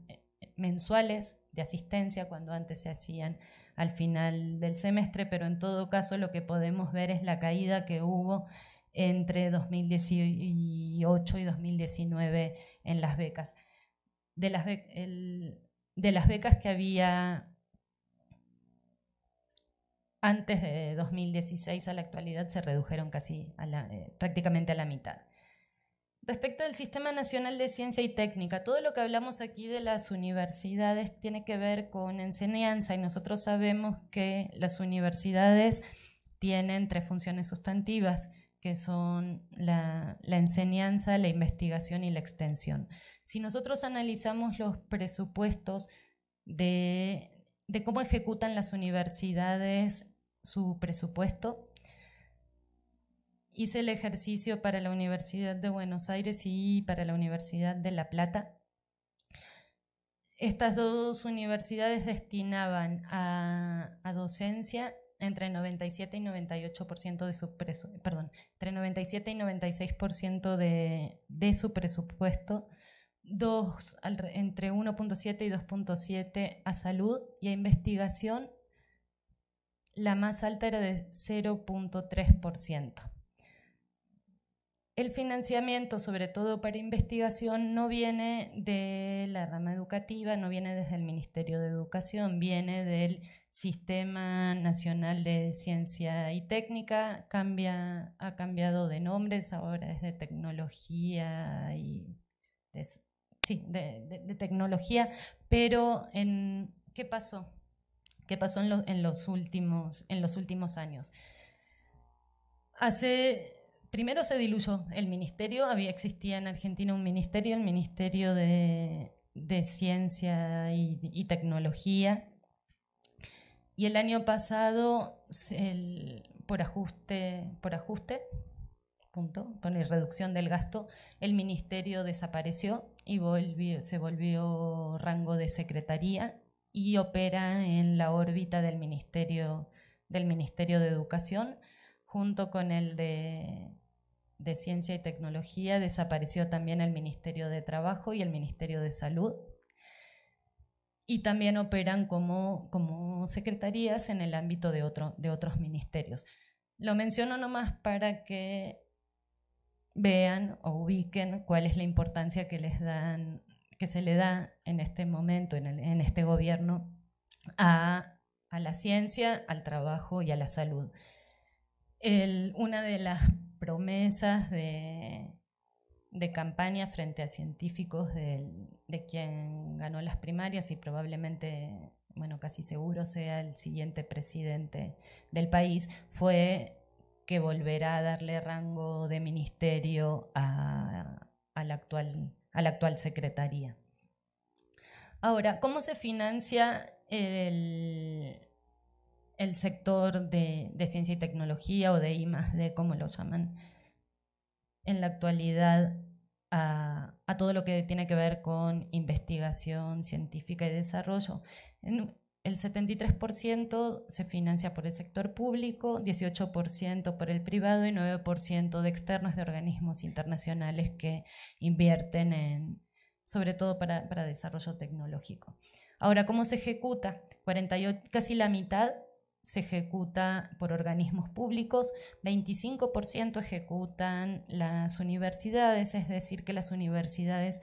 mensuales de asistencia, cuando antes se hacían al final del semestre, pero en todo caso lo que podemos ver es la caída que hubo entre 2018 y 2019 en las becas. De las becas que había antes de 2016 a la actualidad, se redujeron prácticamente a la mitad. Respecto al Sistema Nacional de Ciencia y Técnica, todo lo que hablamos aquí de las universidades tiene que ver con enseñanza, y nosotros sabemos que las universidades tienen 3 funciones sustantivas, que son la enseñanza, la investigación y la extensión. Si nosotros analizamos los presupuestos de cómo ejecutan las universidades su presupuesto, hice el ejercicio para la Universidad de Buenos Aires y para la Universidad de La Plata. Estas 2 universidades destinaban a docencia entre 97 y 98% de su entre 97 y 96% de su presupuesto, entre 1.7 y 2.7 a salud, y a investigación la más alta era de 0.3%. El financiamiento, sobre todo para investigación, no viene de la rama educativa, no viene desde el Ministerio de Educación, viene del Sistema Nacional de Ciencia y Técnica. Ha cambiado de nombres, ahora es de tecnología de tecnología, pero ¿qué pasó? ¿Qué pasó en los últimos años? Primero se diluyó el ministerio. Existía en Argentina un ministerio, el Ministerio de Ciencia y Tecnología, y el año pasado, por ajuste, con la reducción del gasto, el ministerio desapareció y se volvió rango de secretaría, y opera en la órbita del Ministerio de Educación, junto con el de Ciencia y Tecnología. Desapareció también el Ministerio de Trabajo y el Ministerio de Salud, y también operan como secretarías en el ámbito de otros ministerios. Lo menciono nomás para que vean o ubiquen cuál es la importancia que se le da en este momento, en este gobierno, a la ciencia, al trabajo y a la salud. Una de las promesas de campaña frente a científicos de quien ganó las primarias, y probablemente, casi seguro sea el siguiente presidente del país, fue que volverá a darle rango de ministerio a la actual secretaría. Ahora, ¿cómo se financia el sector de ciencia y tecnología, o de I+D, como lo llaman en la actualidad, a todo lo que tiene que ver con investigación científica y desarrollo? El 73% se financia por el sector público, 18% por el privado y 9% de externos, de organismos internacionales que invierten sobre todo para desarrollo tecnológico. Ahora, ¿cómo se ejecuta? Casi la mitad se ejecuta por organismos públicos, 25% ejecutan las universidades, es decir, que las universidades,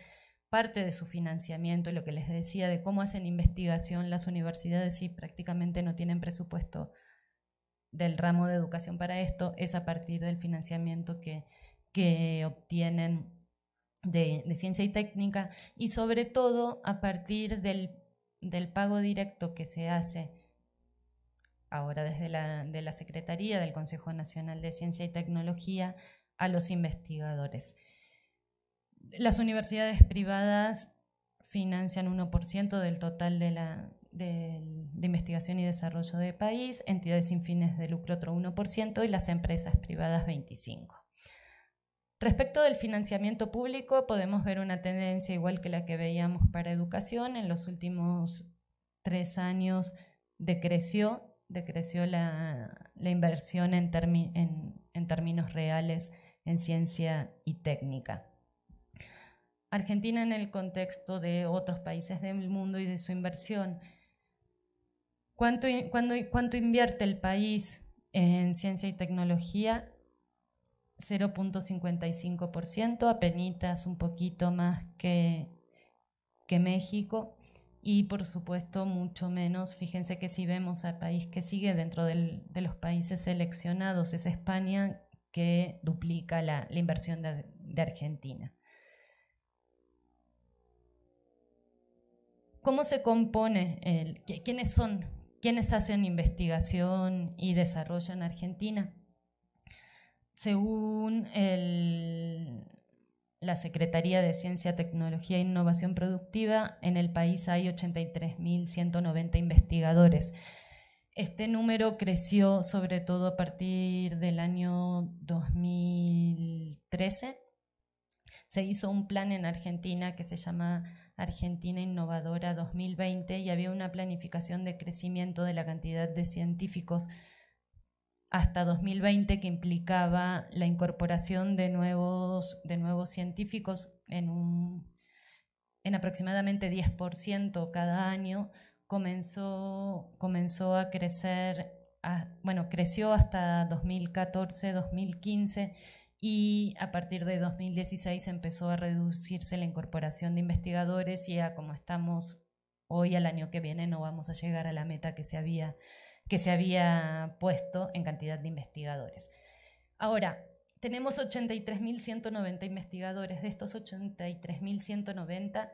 parte de su financiamiento, lo que les decía de cómo hacen investigación, las universidades sí prácticamente no tienen presupuesto del ramo de educación para esto, es a partir del financiamiento que obtienen de ciencia y técnica, y sobre todo a partir del pago directo que se hace ahora desde de la Secretaría del Consejo Nacional de Ciencia y Tecnología a los investigadores. Las universidades privadas financian 1% del total de investigación y desarrollo del país, entidades sin fines de lucro otro 1% y las empresas privadas 25%. Respecto del financiamiento público, podemos ver una tendencia igual que la que veíamos para educación. En los últimos 3 años decreció la inversión en términos reales en ciencia y técnica. Argentina, en el contexto de otros países del mundo y de su inversión, ¿cuánto invierte el país en ciencia y tecnología? 0.55%, apenitas un poquito más que México, y por supuesto mucho menos. Fíjense que si vemos al país que sigue dentro de los países seleccionados es España, que duplica la inversión de Argentina. ¿Cómo se compone? ¿Quiénes hacen investigación y desarrollo en Argentina? Según la Secretaría de Ciencia, Tecnología e Innovación Productiva, en el país hay 83.190 investigadores. Este número creció sobre todo a partir del año 2013. Se hizo un plan en Argentina que se llama Argentina Innovadora 2020 y había una planificación de crecimiento de la cantidad de científicos hasta 2020 que implicaba la incorporación de nuevos científicos en aproximadamente 10% cada año. Comenzó a crecer, creció hasta 2014, 2015, y a partir de 2016 empezó a reducirse la incorporación de investigadores, y ya como estamos hoy, al año que viene no vamos a llegar a la meta que se había puesto en cantidad de investigadores. Ahora, tenemos 83.190 investigadores. De estos 83.190,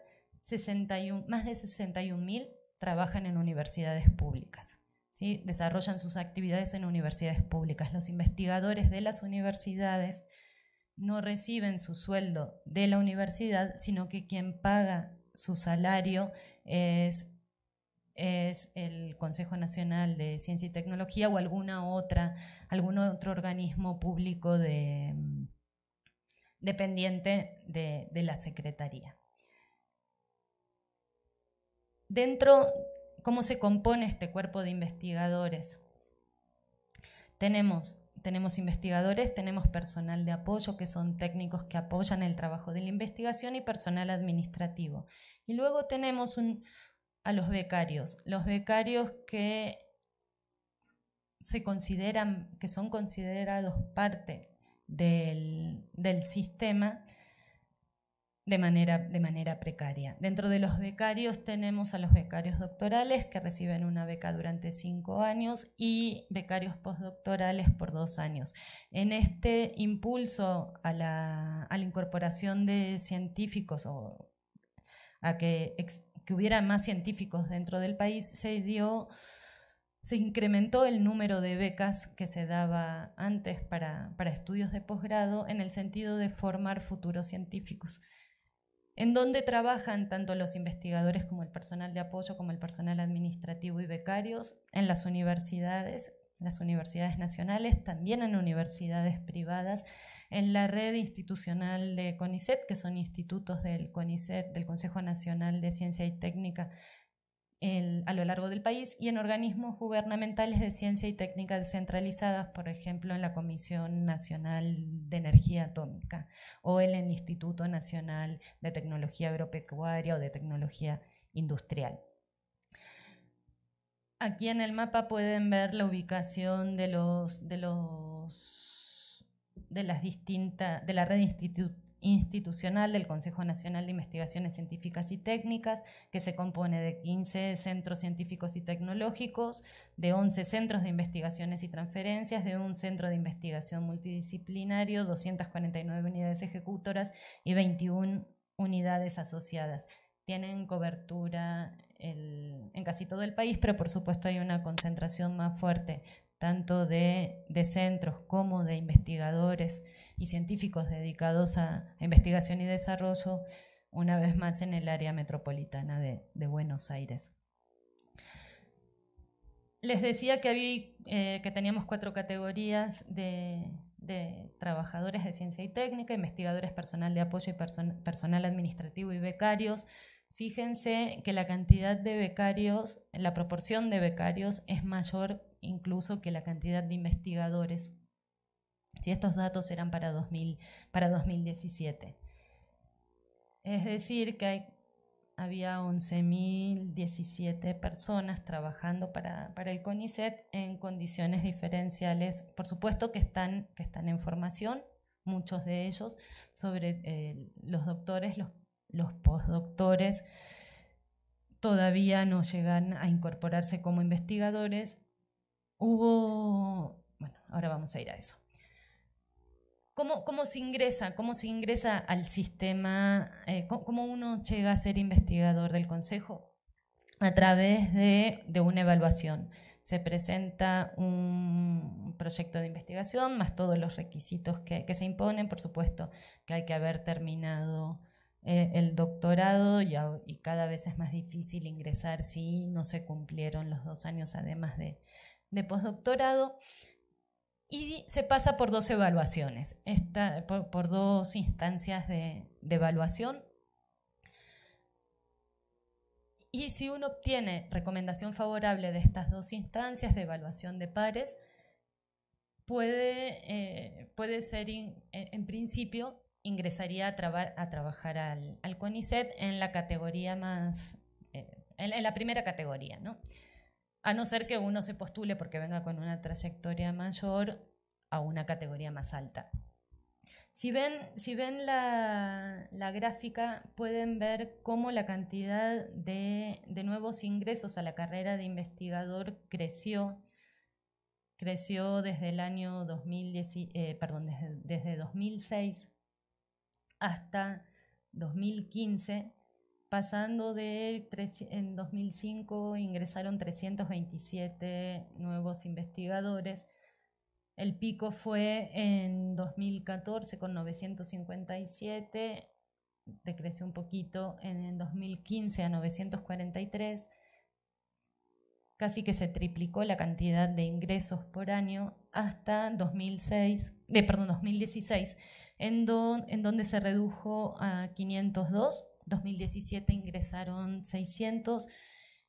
más de 61.000 trabajan en universidades públicas, ¿sí? Desarrollan sus actividades en universidades públicas. Los investigadores de las universidades no reciben su sueldo de la universidad, sino que quien paga su salario es el Consejo Nacional de Ciencia y Tecnología o algún otro organismo público dependiente de la Secretaría. ¿Cómo se compone este cuerpo de investigadores? Tenemos investigadores, tenemos personal de apoyo, que son técnicos que apoyan el trabajo de la investigación, y personal administrativo. Y luego tenemos a los becarios que son considerados parte del sistema de manera precaria. Dentro de los becarios tenemos a los becarios doctorales, que reciben una beca durante 5 años, y becarios postdoctorales por 2 años. En este impulso a la incorporación de científicos, o a que hubiera más científicos dentro del país, se incrementó el número de becas que se daba antes para estudios de posgrado, en el sentido de formar futuros científicos, en donde trabajan tanto los investigadores como el personal de apoyo, como el personal administrativo y becarios, en las universidades nacionales, también en universidades privadas, en la red institucional de CONICET, que son institutos del CONICET, del Consejo Nacional de Ciencia y Técnica, a lo largo del país, y en organismos gubernamentales de ciencia y técnica descentralizadas, por ejemplo en la Comisión Nacional de Energía Atómica o en el Instituto Nacional de Tecnología Agropecuaria o de Tecnología Industrial. Aquí en el mapa pueden ver la ubicación de la red institucional del Consejo Nacional de Investigaciones Científicas y Técnicas, que se compone de 15 centros científicos y tecnológicos, de 11 centros de investigaciones y transferencias, de un centro de investigación multidisciplinario, 249 unidades ejecutoras y 21 unidades asociadas. Tienen cobertura en casi todo el país, pero por supuesto hay una concentración más fuerte tanto de centros como de investigadores y científicos dedicados a investigación y desarrollo, una vez más en el área metropolitana de Buenos Aires. Les decía que teníamos 4 categorías de trabajadores de ciencia y técnica, investigadores, personal de apoyo y personal administrativo y becarios. Fíjense que la cantidad de becarios, la proporción de becarios es mayor incluso que la cantidad de investigadores. Si estos datos eran para 2017. Es decir, que había 11.017 personas trabajando para el CONICET en condiciones diferenciales. Por supuesto que están en formación, muchos de ellos, sobre los doctores, los postdoctores todavía no llegan a incorporarse como investigadores. Bueno, ahora vamos a ir a eso. ¿Cómo se ingresa al sistema? ¿Cómo uno llega a ser investigador del Consejo? A través de una evaluación. Se presenta un proyecto de investigación, más todos los requisitos que se imponen. Por supuesto que hay que haber terminado el doctorado y cada vez es más difícil ingresar si no se cumplieron los 2 años además de postdoctorado. Y se pasa por 2 evaluaciones, por 2 instancias de evaluación. Y si uno obtiene recomendación favorable de estas 2 instancias de evaluación de pares, puede ser, en principio, ingresaría a trabajar al CONICET en la categoría más, en la primera categoría, ¿no? A no ser que uno se postule porque venga con una trayectoria mayor a una categoría más alta. Si ven la gráfica, pueden ver cómo la cantidad de nuevos ingresos a la carrera de investigador creció desde el año 2006 hasta 2015, pasando en 2005 ingresaron 327 nuevos investigadores. El pico fue en 2014 con 957, decreció un poquito en 2015 a 943, casi que se triplicó la cantidad de ingresos por año hasta 2016, en donde se redujo a 502. 2017 ingresaron 600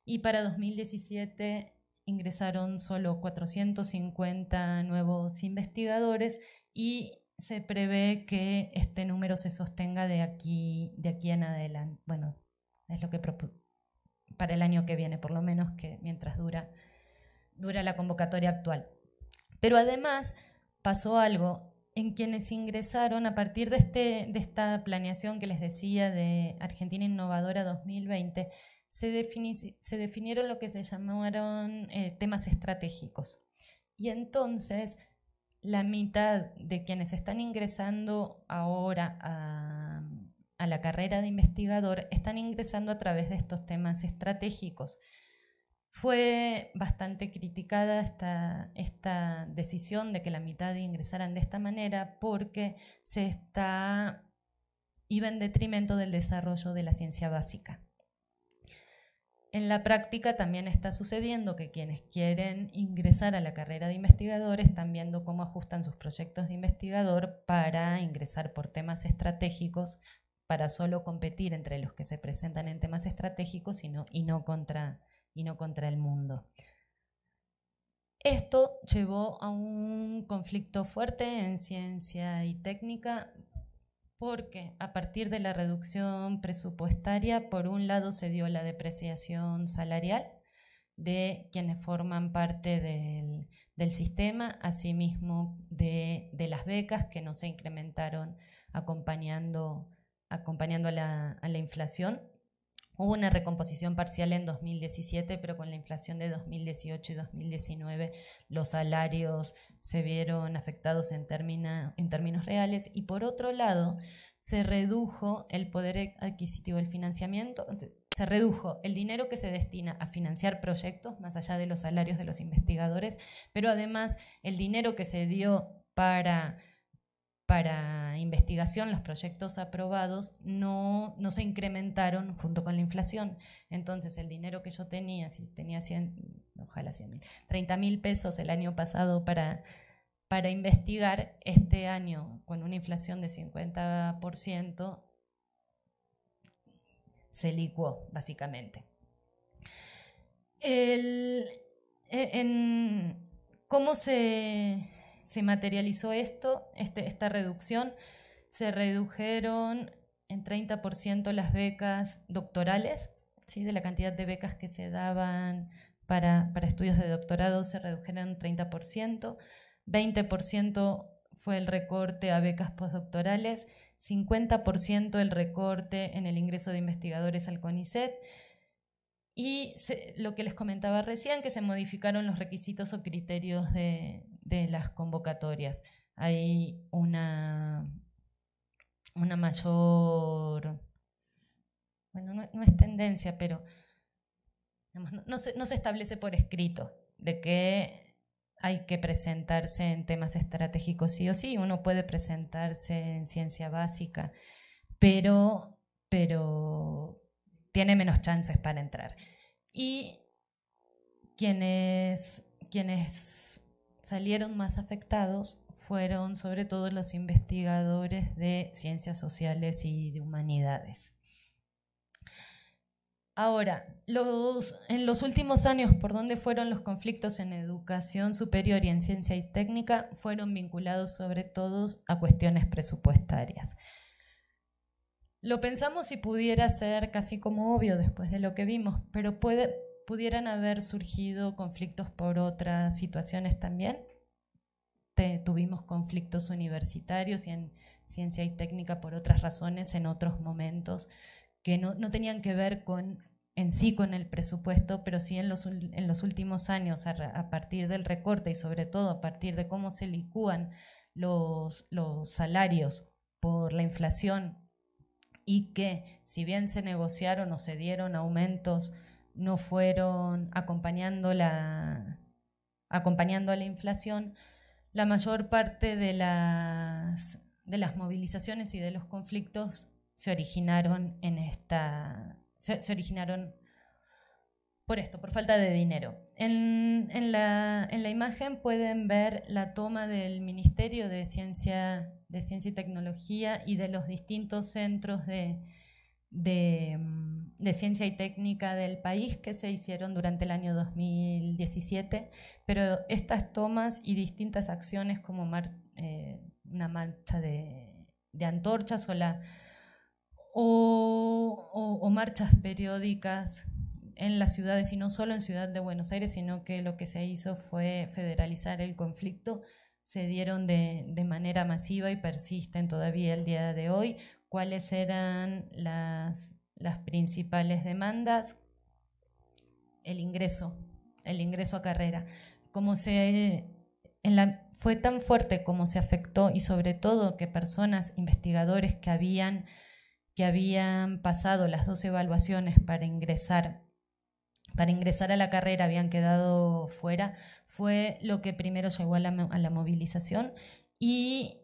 y para 2017 ingresaron solo 450 nuevos investigadores y se prevé que este número se sostenga de aquí en adelante. Bueno, es lo que para el año que viene, por lo menos, que mientras dura la convocatoria actual. Pero además pasó algo. En quienes ingresaron a partir de esta planeación que les decía de Argentina Innovadora 2020, se definieron lo que se llamaron temas estratégicos. Y entonces la mitad de quienes están ingresando ahora a la carrera de investigador están ingresando a través de estos temas estratégicos. Fue bastante criticada esta decisión de que la mitad ingresaran de esta manera porque iba en detrimento del desarrollo de la ciencia básica. En la práctica también está sucediendo que quienes quieren ingresar a la carrera de investigador están viendo cómo ajustan sus proyectos de investigador para ingresar por temas estratégicos, para solo competir entre los que se presentan en temas estratégicos y no contra el mundo. Esto llevó a un conflicto fuerte en ciencia y técnica porque a partir de la reducción presupuestaria, por un lado se dio la depreciación salarial de quienes forman parte del sistema, asimismo de las becas que no se incrementaron acompañando a la inflación. Hubo una recomposición parcial en 2017, pero con la inflación de 2018 y 2019 los salarios se vieron afectados en términos reales. Y por otro lado, se redujo el poder adquisitivo del financiamiento, se redujo el dinero que se destina a financiar proyectos, más allá de los salarios de los investigadores, pero además el dinero que se dio para investigación, los proyectos aprobados no se incrementaron junto con la inflación. Entonces el dinero que yo tenía, si tenía 100, ojalá 100.000, 30.000 pesos el año pasado para investigar, este año con una inflación de 50% se licuó básicamente. ¿Cómo se materializó esta reducción? Se redujeron en 30% las becas doctorales, ¿sí? De la cantidad de becas que se daban para estudios de doctorado se redujeron en 30%, 20% fue el recorte a becas postdoctorales, 50% el recorte en el ingreso de investigadores al CONICET, y lo que les comentaba recién, que se modificaron los requisitos o criterios de las convocatorias. Hay una mayor, bueno, no es tendencia, pero digamos, no se establece por escrito de que hay que presentarse en temas estratégicos sí o sí. Uno puede presentarse en ciencia básica, pero tiene menos chances para entrar. Y quienes salieron más afectados fueron sobre todo los investigadores de ciencias sociales y de humanidades. Ahora, en los últimos años, ¿por dónde fueron los conflictos en educación superior y en ciencia y técnica? Fueron vinculados sobre todo a cuestiones presupuestarias. Lo pensamos y pudiera ser casi como obvio después de lo que vimos, pero pudieran haber surgido conflictos por otras situaciones también. Tuvimos conflictos universitarios y en ciencia y técnica por otras razones en otros momentos que no tenían que ver en sí con el presupuesto, pero sí en los últimos años, a partir del recorte y sobre todo a partir de cómo se licúan los salarios por la inflación, y que si bien se negociaron o se dieron aumentos, no fueron acompañando a la inflación, la mayor parte de las movilizaciones y de los conflictos se originaron se originaron por esto, por falta de dinero. En la imagen pueden ver la toma del Ministerio de Ciencia y Tecnología y de los distintos centros de ciencia y técnica del país que se hicieron durante el año 2017, pero estas tomas y distintas acciones como una marcha de antorchas o marchas periódicas en las ciudades, y no solo en Ciudad de Buenos Aires, sino que lo que se hizo fue federalizar el conflicto, se dieron de manera masiva y persisten todavía el día de hoy. ¿Cuáles eran las principales demandas? El ingreso a carrera. Fue tan fuerte como se afectó, y sobre todo que personas, investigadores que habían pasado las 2 evaluaciones para ingresar a la carrera habían quedado fuera, fue lo que primero llevó a la movilización. Y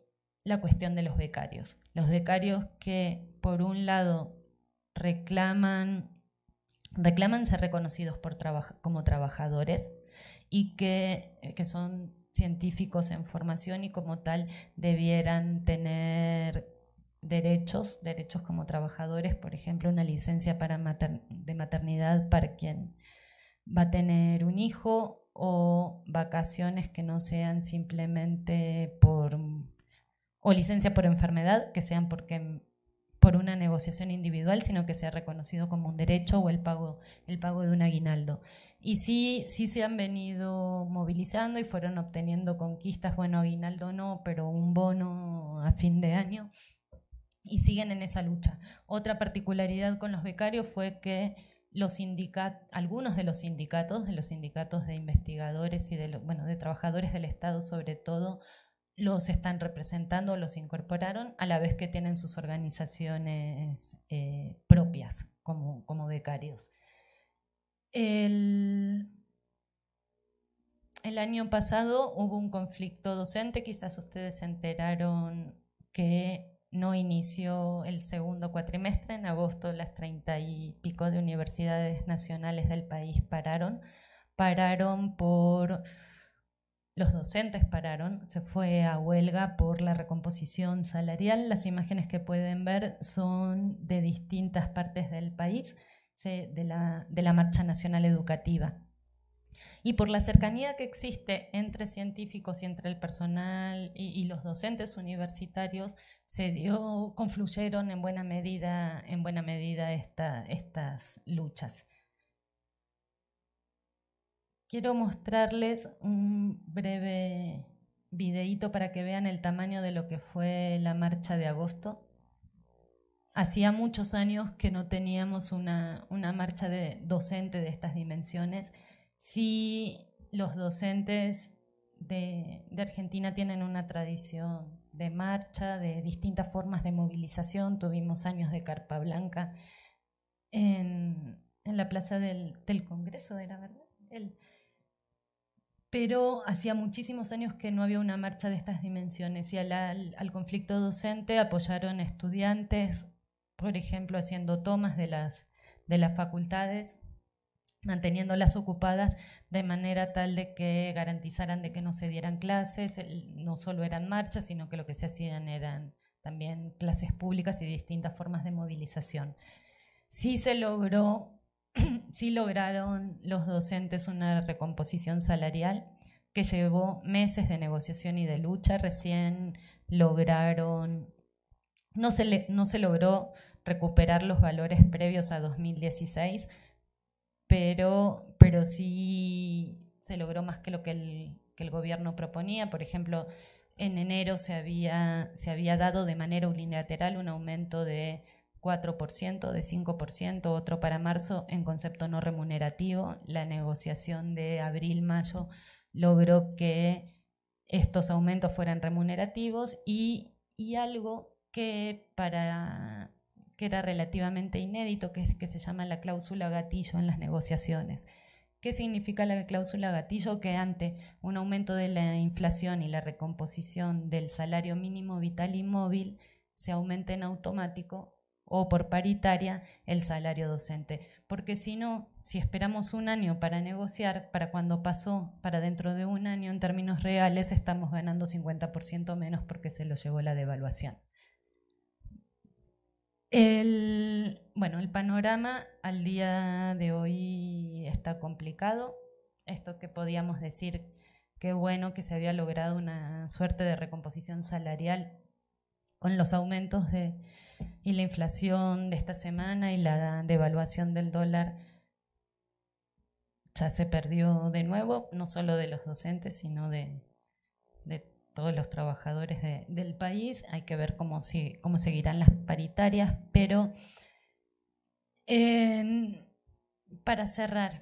la cuestión de los becarios. Los becarios que, por un lado, reclaman ser reconocidos como trabajadores y que son científicos en formación y como tal debieran tener derechos como trabajadores, por ejemplo, una licencia de maternidad para quien va a tener un hijo, o vacaciones que no sean simplemente o licencia por enfermedad, que sean por una negociación individual, sino que sea reconocido como un derecho, o el pago de un aguinaldo. Y sí se han venido movilizando y fueron obteniendo conquistas, bueno, aguinaldo no, pero un bono a fin de año, y siguen en esa lucha. Otra particularidad con los becarios fue que algunos de los sindicatos de investigadores y de trabajadores del Estado sobre todo, los están representando, los incorporaron, a la vez que tienen sus organizaciones propias como becarios. El año pasado hubo un conflicto docente, quizás ustedes se enteraron que no inició el segundo cuatrimestre. En agosto las 30 y pico de universidades nacionales del país pararon por... Los docentes pararon, se fue a huelga por la recomposición salarial. Las imágenes que pueden ver son de distintas partes del país, de la Marcha Nacional Educativa. Y por la cercanía que existe entre científicos y entre el personal y los docentes universitarios, confluyeron en buena medida estas luchas. Quiero mostrarles un breve videíto para que vean el tamaño de lo que fue la marcha de agosto. Hacía muchos años que no teníamos una marcha docente de estas dimensiones. Sí, los docentes de Argentina tienen una tradición de marcha, de distintas formas de movilización. Tuvimos años de carpa blanca en la plaza del Congreso, ¿era verdad? Pero hacía muchísimos años que no había una marcha de estas dimensiones, y al conflicto docente apoyaron estudiantes, por ejemplo, haciendo tomas de las facultades, manteniéndolas ocupadas de manera tal de que garantizaran de que no se dieran clases. No solo eran marchas, sino que lo que se hacían eran también clases públicas y distintas formas de movilización. Sí lograron los docentes una recomposición salarial que llevó meses de negociación y de lucha. Recién no se logró recuperar los valores previos a 2016, pero sí se logró más que lo que el gobierno proponía. Por ejemplo, en enero se había dado de manera unilateral un aumento de 4%, de 5%, otro para marzo en concepto no remunerativo. La negociación de abril-mayo logró que estos aumentos fueran remunerativos, y algo que era relativamente inédito, que se llama la cláusula gatillo en las negociaciones. ¿Qué significa la cláusula gatillo? Que ante un aumento de la inflación y la recomposición del salario mínimo vital y móvil, se aumente en automático o por paritaria el salario docente. Porque si no, si esperamos un año para negociar, para dentro de un año, en términos reales, estamos ganando 50% menos porque se lo llevó la devaluación. El panorama al día de hoy está complicado. Esto que podíamos decir, qué bueno que se había logrado una suerte de recomposición salarial con los aumentos y la inflación de esta semana y la devaluación del dólar, ya se perdió de nuevo, no solo de los docentes, sino de todos los trabajadores del país. Hay que ver cómo seguirán las paritarias, pero para cerrar,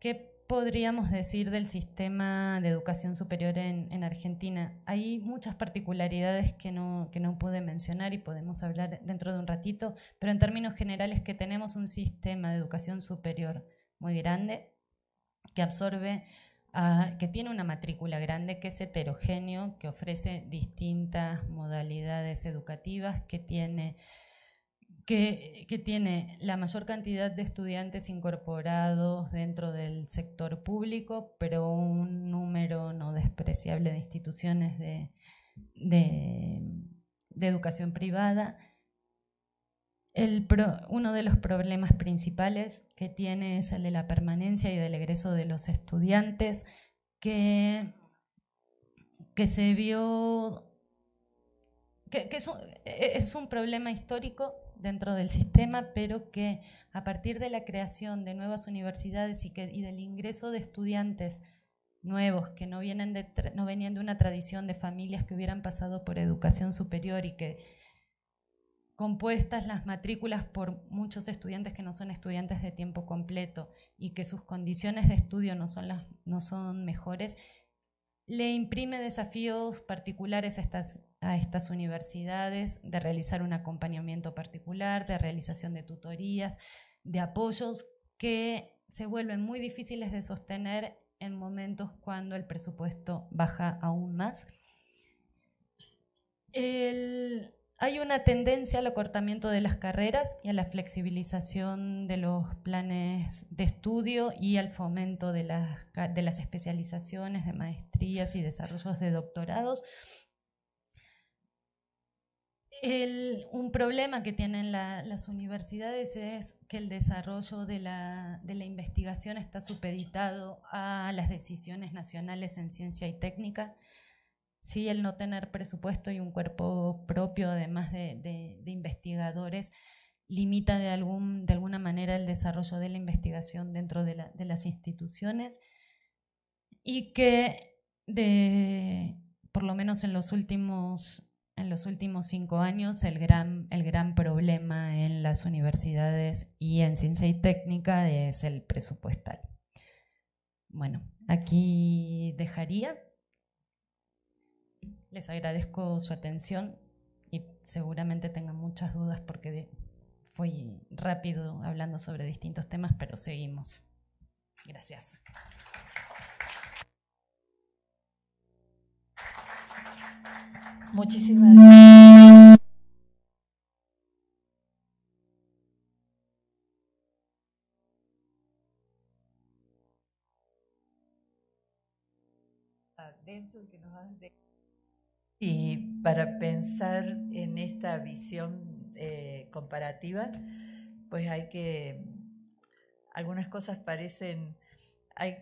¿qué podríamos decir del sistema de educación superior en Argentina? Hay muchas particularidades que no pude mencionar y podemos hablar dentro de un ratito, pero en términos generales, que tenemos un sistema de educación superior muy grande, que absorbe, que tiene una matrícula grande, que es heterogéneo, que ofrece distintas modalidades educativas, que tiene la mayor cantidad de estudiantes incorporados dentro del sector público, pero un número no despreciable de instituciones de educación privada. Uno de los problemas principales que tiene es el de la permanencia y del egreso de los estudiantes, que se vio que es un problema histórico dentro del sistema, pero que a partir de la creación de nuevas universidades y del ingreso de estudiantes nuevos que no venían de una tradición de familias que hubieran pasado por educación superior y que compuestas las matrículas por muchos estudiantes que no son estudiantes de tiempo completo y que sus condiciones de estudio no son mejores, le imprime desafíos particulares a estas universidades de realizar un acompañamiento particular, de realización de tutorías, de apoyos que se vuelven muy difíciles de sostener en momentos cuando el presupuesto baja aún más. Hay una tendencia al acortamiento de las carreras y a la flexibilización de los planes de estudio y al fomento de las especializaciones, de maestrías y desarrollos de doctorados. Un problema que tienen las universidades es que el desarrollo de la investigación está supeditado a las decisiones nacionales en ciencia y técnica. Sí, el no tener presupuesto y un cuerpo propio, además de investigadores, limita de alguna manera el desarrollo de la investigación dentro de las instituciones y que, por lo menos en los últimos 5 años, el gran problema en las universidades y en ciencia y técnica es el presupuestal. Bueno, aquí dejaría. Les agradezco su atención y seguramente tengan muchas dudas porque fui rápido hablando sobre distintos temas, pero seguimos. Gracias. Muchísimas gracias. Y para pensar en esta visión comparativa, pues algunas cosas hay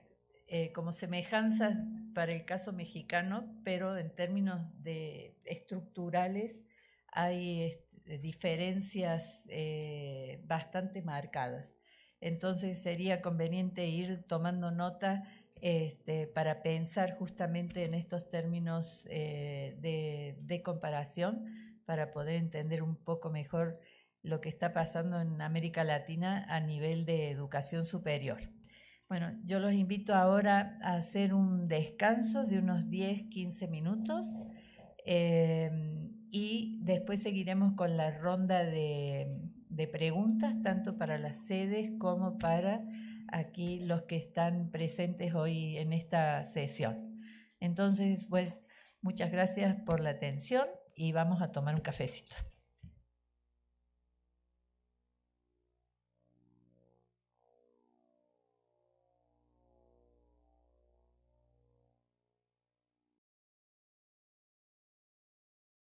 como semejanzas para el caso mexicano, pero en términos estructurales hay diferencias bastante marcadas. Entonces sería conveniente ir tomando nota para pensar justamente en estos términos de comparación, para poder entender un poco mejor lo que está pasando en América Latina a nivel de educación superior. Bueno, yo los invito ahora a hacer un descanso de unos 10-15 minutos y después seguiremos con la ronda de preguntas, tanto para las sedes como para aquí los que están presentes hoy en esta sesión. Entonces, pues, muchas gracias por la atención y vamos a tomar un cafecito.